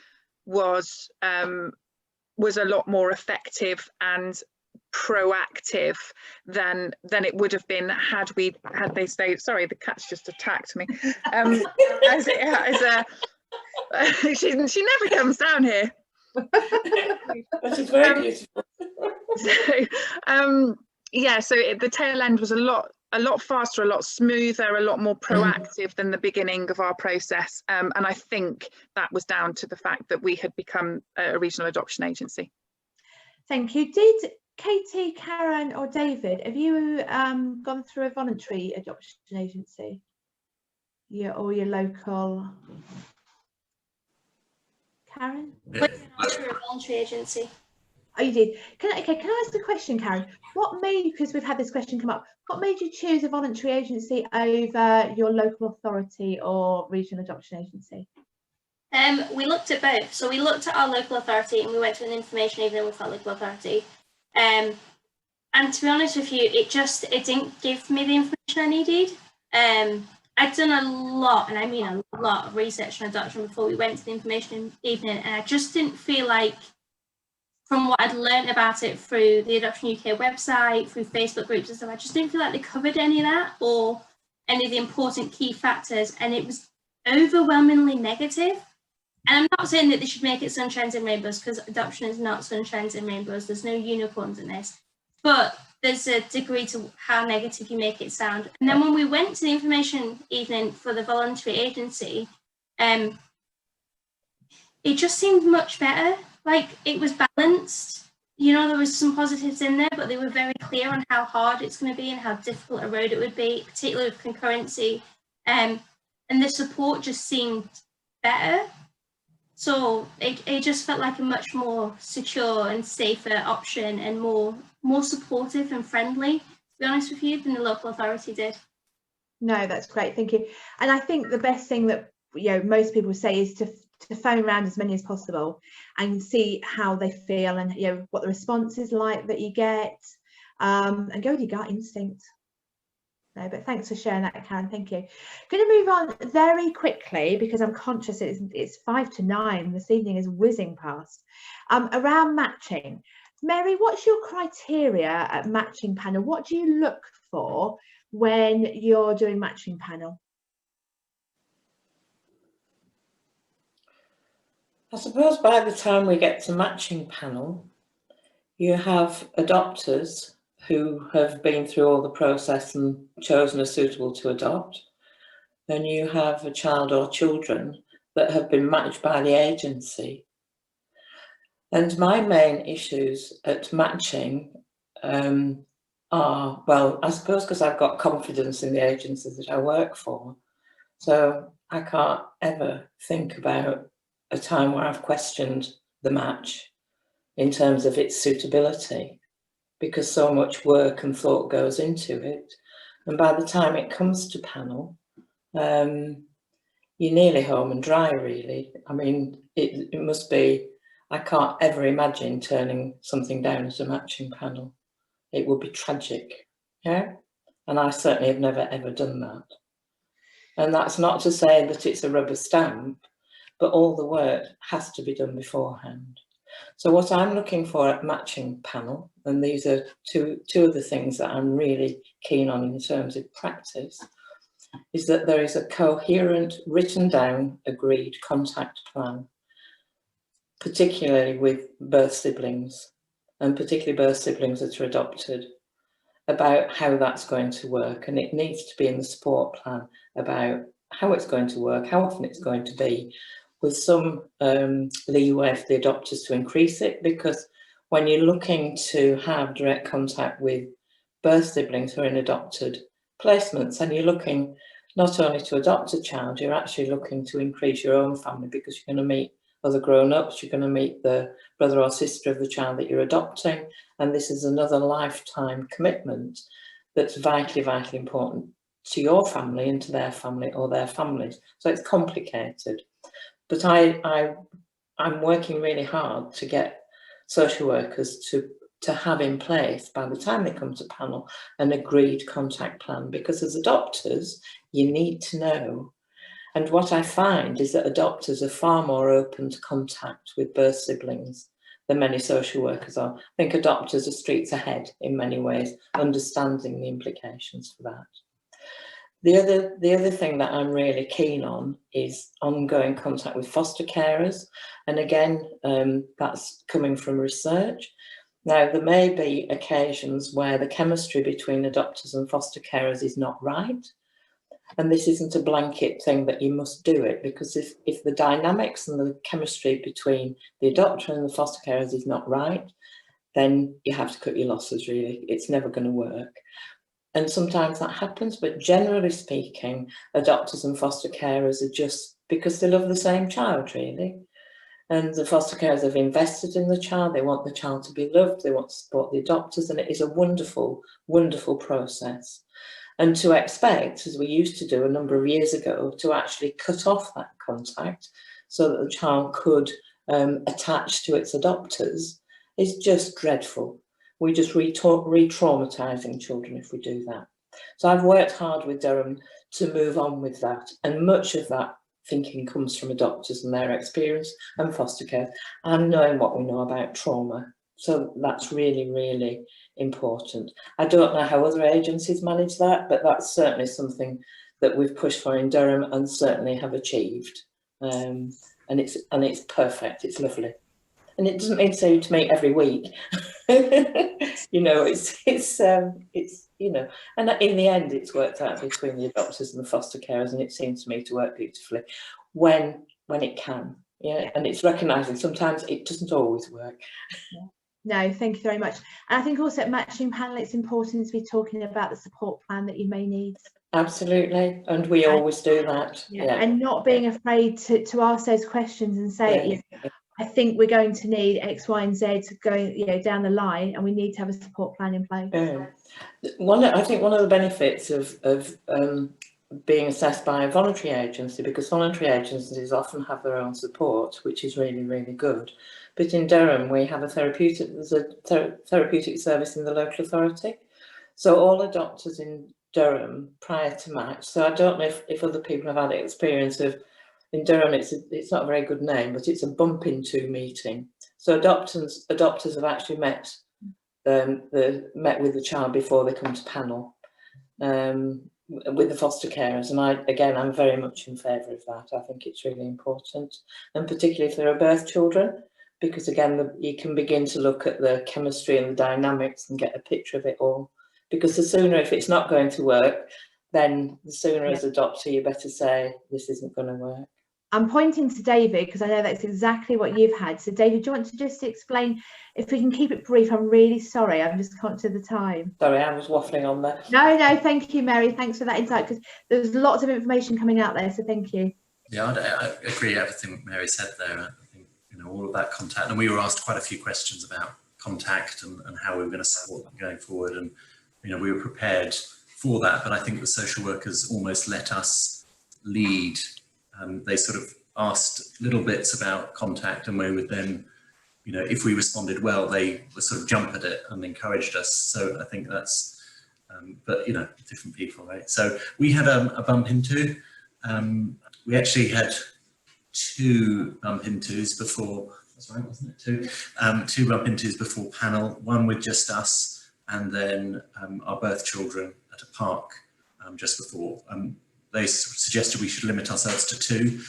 [SPEAKER 3] was a lot more effective and proactive than it would have been had they stayed. Sorry, the cat's just attacked me. She never comes down here.
[SPEAKER 2] Which is very beautiful.
[SPEAKER 3] So yeah, so the tail end was a lot faster, a lot smoother, a lot more proactive than the beginning of our process, and I think that was down to the fact that we had become a regional adoption agency.
[SPEAKER 1] Thank you. Did Katie, Karen or David, have you gone through a voluntary adoption agency? Or your local? Karen?
[SPEAKER 5] Yeah. Through a voluntary agency.
[SPEAKER 1] Oh, you did. Can I ask a question, Karen? What made, because we've had this question come up, what made you choose a voluntary agency over your local authority or regional adoption agency?
[SPEAKER 5] We looked at both. So we looked at our local authority and we went to an information evening with our local authority. And to be honest with you, it didn't give me the information I needed. I'd done a lot, and I mean a lot of research on adoption before we went to the information evening, and I just didn't feel like, from what I'd learned about it through the Adoption UK website, through Facebook groups and stuff, I just didn't feel like they covered any of that or any of the important key factors, and it was overwhelmingly negative. And I'm not saying that they should make it sunshines and rainbows, because adoption is not sunshines and rainbows. There's no unicorns in this. But there's a degree to how negative you make it sound. And then when we went to the information evening for the voluntary agency, it just seemed much better. Like, it was balanced. You know, there was some positives in there, but they were very clear on how hard it's going to be and how difficult a road it would be, particularly with concurrency. And the support just seemed better. So it just felt like a much more secure and safer option, and more supportive and friendly, to be honest with you, than the local authority did. No,
[SPEAKER 1] that's great, thank you. And I think the best thing that most people say is to phone around as many as possible and see how they feel, and what the response is like that you get, and go with your gut instinct. No, but thanks for sharing that, Karen. Thank you. Going to move on very quickly because I'm conscious it's 5 to 9. This evening is whizzing past. Around matching, Mary, what's your criteria at matching panel? What do you look for when you're doing matching panel?
[SPEAKER 2] I suppose by the time we get to matching panel, you have adopters who have been through all the process and chosen as suitable to adopt. Then you have a child or children that have been matched by the agency. And my main issues at matching are, well, I suppose because I've got confidence in the agencies that I work for. So I can't ever think about a time where I've questioned the match in terms of its suitability, because so much work and thought goes into it. And by the time it comes to panel, you're nearly home and dry, really. I mean, it must be, I can't ever imagine turning something down as a matching panel. it would be tragic. Yeah, and I certainly have never ever done that. And that's not to say that it's a rubber stamp, but all the work has to be done beforehand. So what I'm looking for at matching panel, and these are two of the things that I'm really keen on in terms of practice, is that there is a coherent, written down, agreed contact plan, particularly with birth siblings, and particularly birth siblings that are adopted, about how that's going to work. And it needs to be in the support plan about how it's going to work, how often it's going to be, with some leeway for the adopters to increase it, because when you're looking to have direct contact with birth siblings who are in adopted placements, and you're looking not only to adopt a child, you're actually looking to increase your own family, because you're going to meet other grown-ups, you're going to meet the brother or sister of the child that you're adopting, and this is another lifetime commitment that's vitally, vitally important to your family and to their family or their families. So it's complicated. But I'm working really hard to get social workers to have in place, by the time they come to panel, an agreed contact plan, because as adopters, you need to know. And what I find is that adopters are far more open to contact with birth siblings than many social workers are. I think adopters are streets ahead in many ways, understanding the implications for that. The other thing that I'm really keen on is ongoing contact with foster carers. And again, that's coming from research. Now, there may be occasions where the chemistry between adopters and foster carers is not right. And this isn't a blanket thing that you must do it, because if the dynamics and the chemistry between the adopter and the foster carers is not right, then you have to cut your losses, really. It's never going to work. And sometimes that happens, but generally speaking, adopters and foster carers are just because they love the same child, really. And the foster carers have invested in the child, they want the child to be loved, they want to support the adopters, and it is a wonderful, wonderful process. And to expect, as we used to do a number of years ago, to actually cut off that contact so that the child could attach to its adopters is just dreadful. We just re-traumatising children if we do that. So I've worked hard with Durham to move on with that, and much of that thinking comes from adopters and their experience, and foster care, and knowing what we know about trauma. So that's really, really important. I don't know how other agencies manage that, but that's certainly something that we've pushed for in Durham and certainly have achieved. And it's perfect. It's lovely. And it doesn't mean to meet every week. You know, it's you know, and in the end it's worked out between the adopters and the foster carers, and it seems to me to work beautifully when it can. Yeah, and it's recognising sometimes it doesn't always work.
[SPEAKER 1] Yeah. No, thank you very much. And I think also at matching panel, it's important to be talking about the support plan that you may need.
[SPEAKER 2] Absolutely, and we always do that. Yeah.
[SPEAKER 1] And not being afraid to ask those questions and say,
[SPEAKER 2] Yeah.
[SPEAKER 1] I think we're going to need X, Y, and Z going, down the line, and we need to have a support plan in place.
[SPEAKER 2] I think one of the benefits of being assessed by a voluntary agency, because voluntary agencies often have their own support, which is really, really good. But in Durham, we have there's a therapeutic service in the local authority. So all adopters in Durham prior to match, so I don't know if other people have had the experience of, in Durham, it's not a very good name, but it's a bump into meeting. So adopters have actually met with the child before they come to panel, with the foster carers. And I'm very much in favour of that. I think it's really important, and particularly if there are birth children, because again, you can begin to look at the chemistry and the dynamics and get a picture of it all. Because the sooner, if it's not going to work, then the sooner as a doctor you better say this isn't going to work.
[SPEAKER 1] I'm pointing to David because I know that's exactly what you've had. So David, do you want to just explain, if we can keep it brief? I'm really sorry, I'm just conscious of the time.
[SPEAKER 2] Sorry, I was waffling on there.
[SPEAKER 1] No, thank you, Mary. Thanks for that insight, because there's lots of information coming out there, so thank you.
[SPEAKER 6] Yeah, I agree with everything Mary said there. I think, all of that contact, and we were asked quite a few questions about contact and how we were going to support them going forward, and we were prepared for that, but I think the social workers almost let us lead. They sort of asked little bits about contact, and we would then you know, if we responded well, they would sort of jump at it and encouraged us. So I think that's, but you know, different people, right? So we had a bump into, we actually had 2 bump intos before, that's right, wasn't it? 2 bump intos before panel, one with just us, and then our birth children at a park just before. They suggested we should limit ourselves to 2,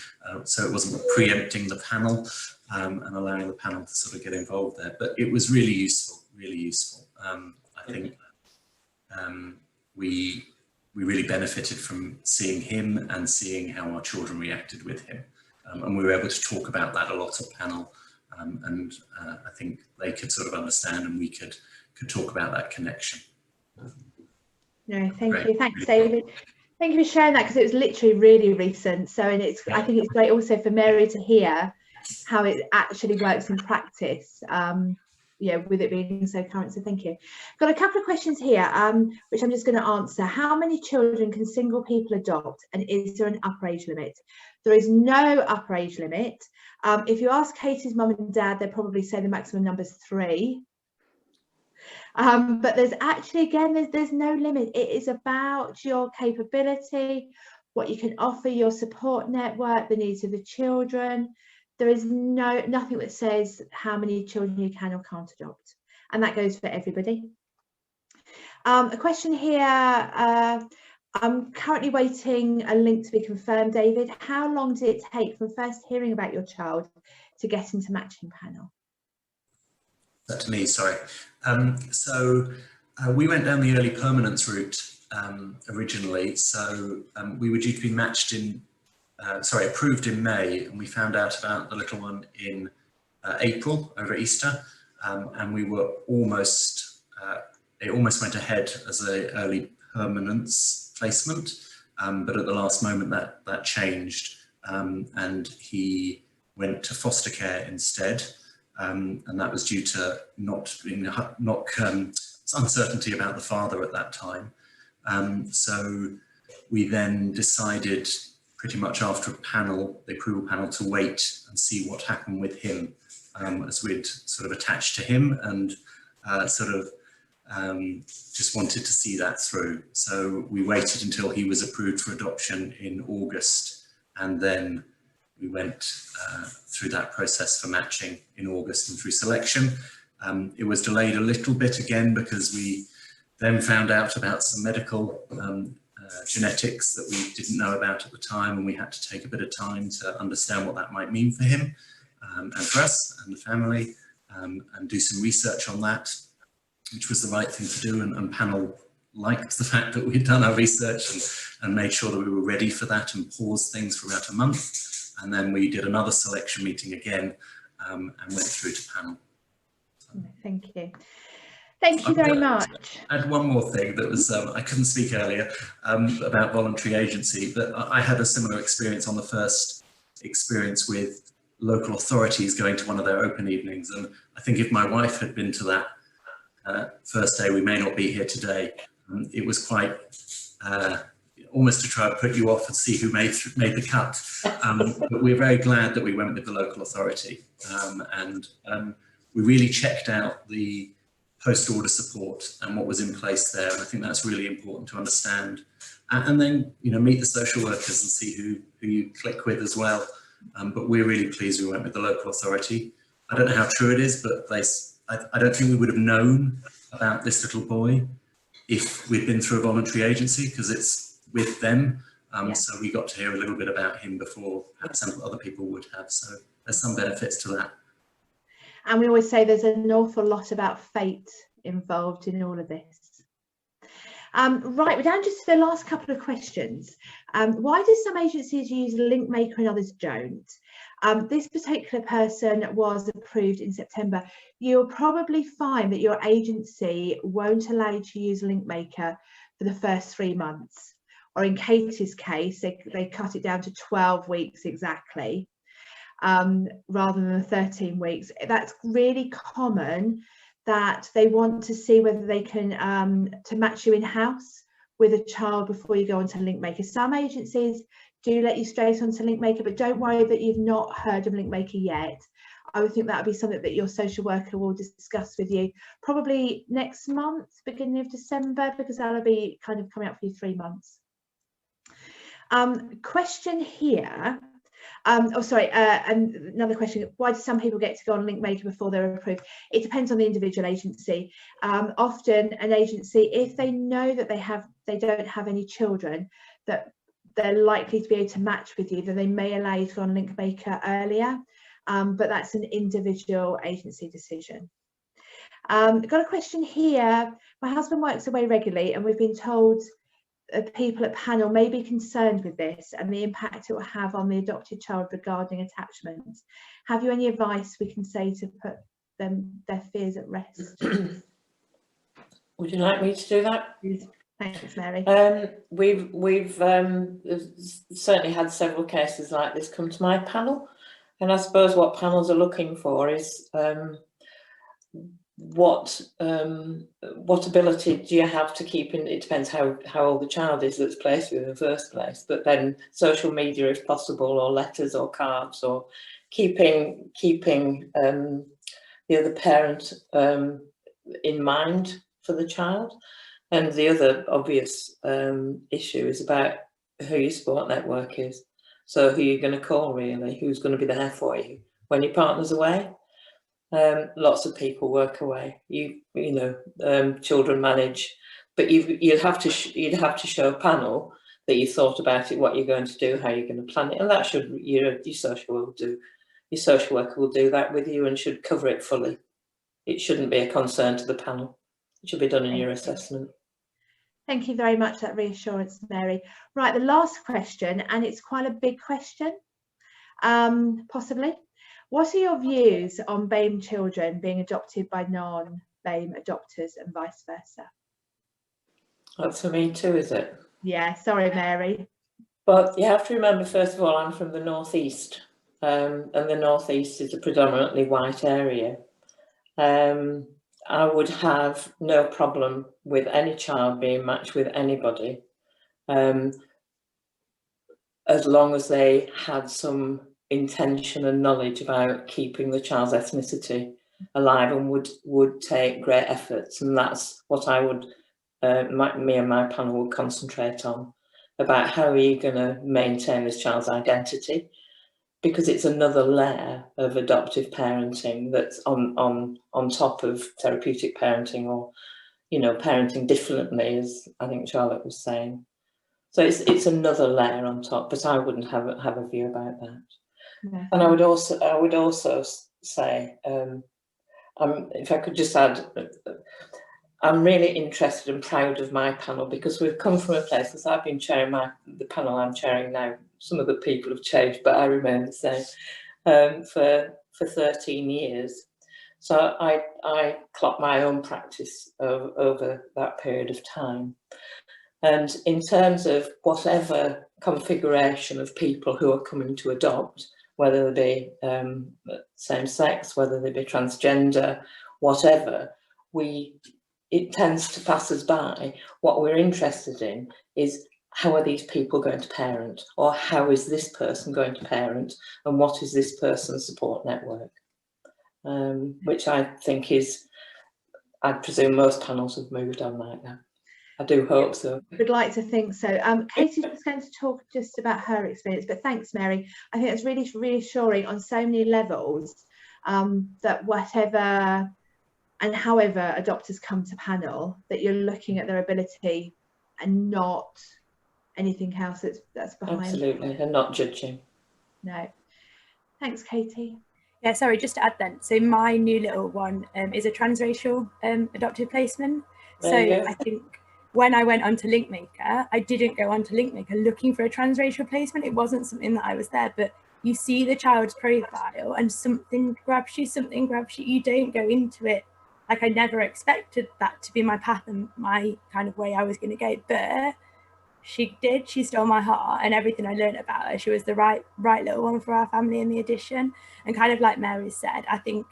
[SPEAKER 6] so it wasn't preempting the panel and allowing the panel to sort of get involved there. But it was really useful, really useful. I think we really benefited from seeing him and seeing how our children reacted with him. And we were able to talk about that a lot at panel. And I think they could sort of understand, and we could talk about that connection.
[SPEAKER 1] No, thank
[SPEAKER 6] Great.
[SPEAKER 1] you. Thanks, David. Thank you for sharing that, because it was literally really recent. So, and it's, I think it's great also for Mary to hear how it actually works in practice. Yeah, with it being so current. So thank you. Got a couple of questions here, which I'm just going to answer. How many children can single people adopt, and is there an upper age limit? There is no upper age limit. If you ask Katie's mum and dad, they'll probably say the maximum number is 3. But there's actually, again, there's no limit. It is about your capability, what you can offer, your support network, the needs of the children. There is nothing that says how many children you can or can't adopt, and that goes for everybody. A question here. I'm currently waiting a link to be confirmed, David. How long did it take from first hearing about your child to get into matching panel?
[SPEAKER 6] That to me, sorry. So we went down the early permanence route originally. So we were due to be matched in, approved in May, and we found out about the little one in April over Easter, and we were almost, it almost went ahead as an early permanence placement, but at the last moment that changed, and he went to foster care instead. And that was due to uncertainty about the father at that time. So we then decided pretty much after the approval panel, to wait and see what happened with him, as we'd sort of attached to him and just wanted to see that through. So we waited until he was approved for adoption in August, and then we went through that process for matching in August and through selection. It was delayed a little bit again because we then found out about some medical genetics that we didn't know about at the time, and we had to take a bit of time to understand what that might mean for him and for us and the family, and do some research on that, which was the right thing to do. And panel liked the fact that we'd done our research and made sure that we were ready for that, and paused things for about a month. And then we did another selection meeting again, and went through to panel.
[SPEAKER 1] Thank you. Thank you very much.
[SPEAKER 6] Add one more thing that was, I couldn't speak earlier about voluntary agency, but I had a similar experience on the first experience with local authorities going to one of their open evenings. And I think if my wife had been to that first day, we may not be here today. It was quite almost to try to put you off and see who made the cut. But we're very glad that we went with the local authority, and we really checked out the post-order support and what was in place there. And I think that's really important to understand. And then, you know, meet the social workers and see who you click with as well. But we're really pleased we went with the local authority. I don't know how true it is, but I don't think we would have known about this little boy if we'd been through a voluntary agency, because it's with them. So we got to hear a little bit about him before perhaps some other people would have. So there's some benefits to that.
[SPEAKER 1] And we always say there's an awful lot about fate involved in all of this. Right, we're down just to the last couple of questions. Why do some agencies use Link Maker and others don't? This particular person was approved in September. You'll probably find that your agency won't allow you to use Link Maker for the first 3 months. Or in Katie's case, they cut it down to 12 weeks exactly, rather than 13 weeks. That's really common, that they want to see whether they can to match you in-house with a child before you go onto Link Maker. Some agencies do let you straight onto Link Maker, but don't worry that you've not heard of Link Maker yet. I would think that would be something that your social worker will discuss with you probably next month, beginning of December, because that'll be kind of coming up for you 3 months. Question here. And another question, why do some people get to go on LinkMaker before they're approved? It depends on the individual agency. Often an agency, if they know that they don't have any children that they're likely to be able to match with you, then they may allow you to go on LinkMaker earlier, but that's an individual agency decision. I've got a question here. My husband works away regularly and we've been told people at panel may be concerned with this and the impact it will have on the adopted child regarding attachment. Have you any advice we can say to put their fears at rest?
[SPEAKER 2] Would you like me to do that?
[SPEAKER 1] Thanks, Mary.
[SPEAKER 2] We've certainly had several cases like this come to my panel, and I suppose what panels are looking for is what ability do you have to keep in, it depends how old the child is that's placed with in the first place, but then social media if possible, or letters or cards, or keeping the other parent in mind for the child. And the other obvious issue is about who your support network is. So who you're going to call, really, who's going to be there for you when your partner's away. Lots of people work away. Children manage, but you'd have to show a panel that you thought about it, what you're going to do, how you're going to plan it, and that should your social worker will do that with you and should cover it fully. It shouldn't be a concern to the panel. It should be done in your assessment.
[SPEAKER 1] Thank you very much for that reassurance, Mary. Right, the last question, and it's quite a big question, possibly. What are your views on BAME children being adopted by non-BAME adopters and vice versa?
[SPEAKER 2] That's for me too, is it?
[SPEAKER 1] Yeah, sorry, Mary.
[SPEAKER 2] But you have to remember, first of all, I'm from the northeast, and the northeast is a predominantly white area. I would have no problem with any child being matched with anybody, as long as they had some intention and knowledge about keeping the child's ethnicity alive and would take great efforts. And that's what I would, me and my panel would concentrate on, about how are you going to maintain this child's identity, because it's another layer of adoptive parenting that's on top of therapeutic parenting, or parenting differently, as I think Charlotte was saying. So it's another layer on top, but I wouldn't have a view about that. No. And I would also say, if I could just add, I'm really interested and proud of my panel, because we've come from a place, because I've been chairing the panel I'm chairing now. Some of the people have changed, but I remain the same, for 13 years. So I clocked my own practice over that period of time. And in terms of whatever configuration of people who are coming to adopt, whether they be same sex, whether they be transgender, whatever, it tends to pass us by. What we're interested in is, how are these people going to parent, or how is this person going to parent, and what is this person's support network? Which I think is, I presume most panels have moved on like that. I do hope so.
[SPEAKER 1] Would like to think so. Katie's just going to talk just about her experience, but thanks, Mary. I think it's really reassuring on so many levels, that whatever and however adopters come to panel, that you're looking at their ability and not anything else that's behind.
[SPEAKER 2] Absolutely, and not judging.
[SPEAKER 1] No. Thanks, Katie.
[SPEAKER 7] Yeah, sorry, just to add then, so my new little one is a transracial adoptive placement. So I think when I went onto LinkMaker, I didn't go onto LinkMaker looking for a transracial placement. It wasn't something that I was there, but you see the child's profile and something grabs you, you don't go into it. Like, I never expected that to be my path and my kind of way I was going to go, but she did. She stole my heart, and everything I learned about her, she was the right little one for our family in the addition. And kind of like Mary said, I think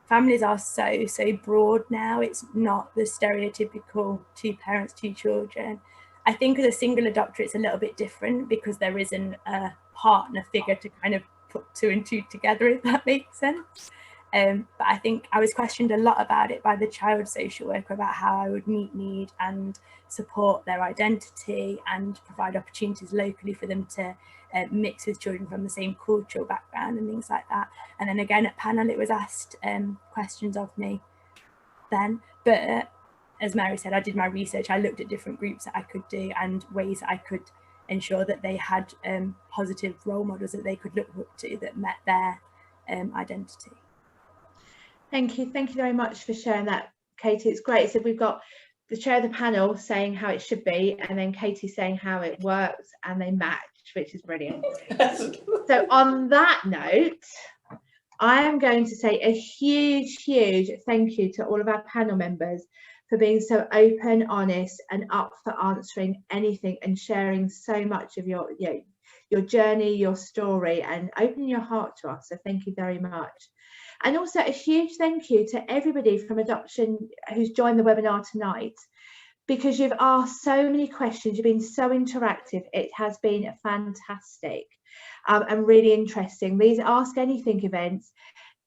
[SPEAKER 7] families are so broad now. It's not the stereotypical 2 parents, 2 children. I think as a single adopter, it's a little bit different, because there isn't a partner figure to kind of put 2 and 2 together, if that makes sense. But I think I was questioned a lot about it by the child social worker about how I would meet need and support their identity and provide opportunities locally for them to mix with children from the same cultural background and things like that. And then again at panel, it was asked questions of me then. But as Mary said, I did my research. I looked at different groups that I could do and ways that I could ensure that they had positive role models that they could look up to that met their identity.
[SPEAKER 1] Thank you very much for sharing that, Katie. It's great. So we've got the chair of the panel saying how it should be, and then Katie saying how it works, and they match, which is brilliant. So on that note, I am going to say a huge thank you to all of our panel members for being so open, honest, and up for answering anything and sharing so much of your journey, your story, and opening your heart to us. So thank you very much. And also a huge thank you to everybody from Adoption who's joined the webinar tonight, because you've asked so many questions, you've been so interactive. It has been fantastic and really interesting. These Ask Anything events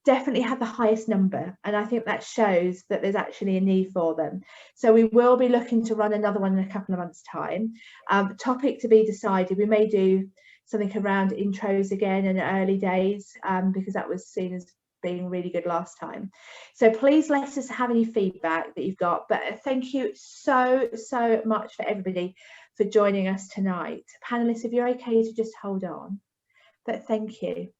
[SPEAKER 1] definitely have the highest number, and I think that shows that there's actually a need for them. So we will be looking to run another one in a couple of months' time. Topic to be decided. We may do something around intros again in the early days, because that was seen as being really good last time. So please let us have any feedback that you've got. But thank you so much for everybody for joining us tonight. Panelists, if you're okay to just hold on. But thank you.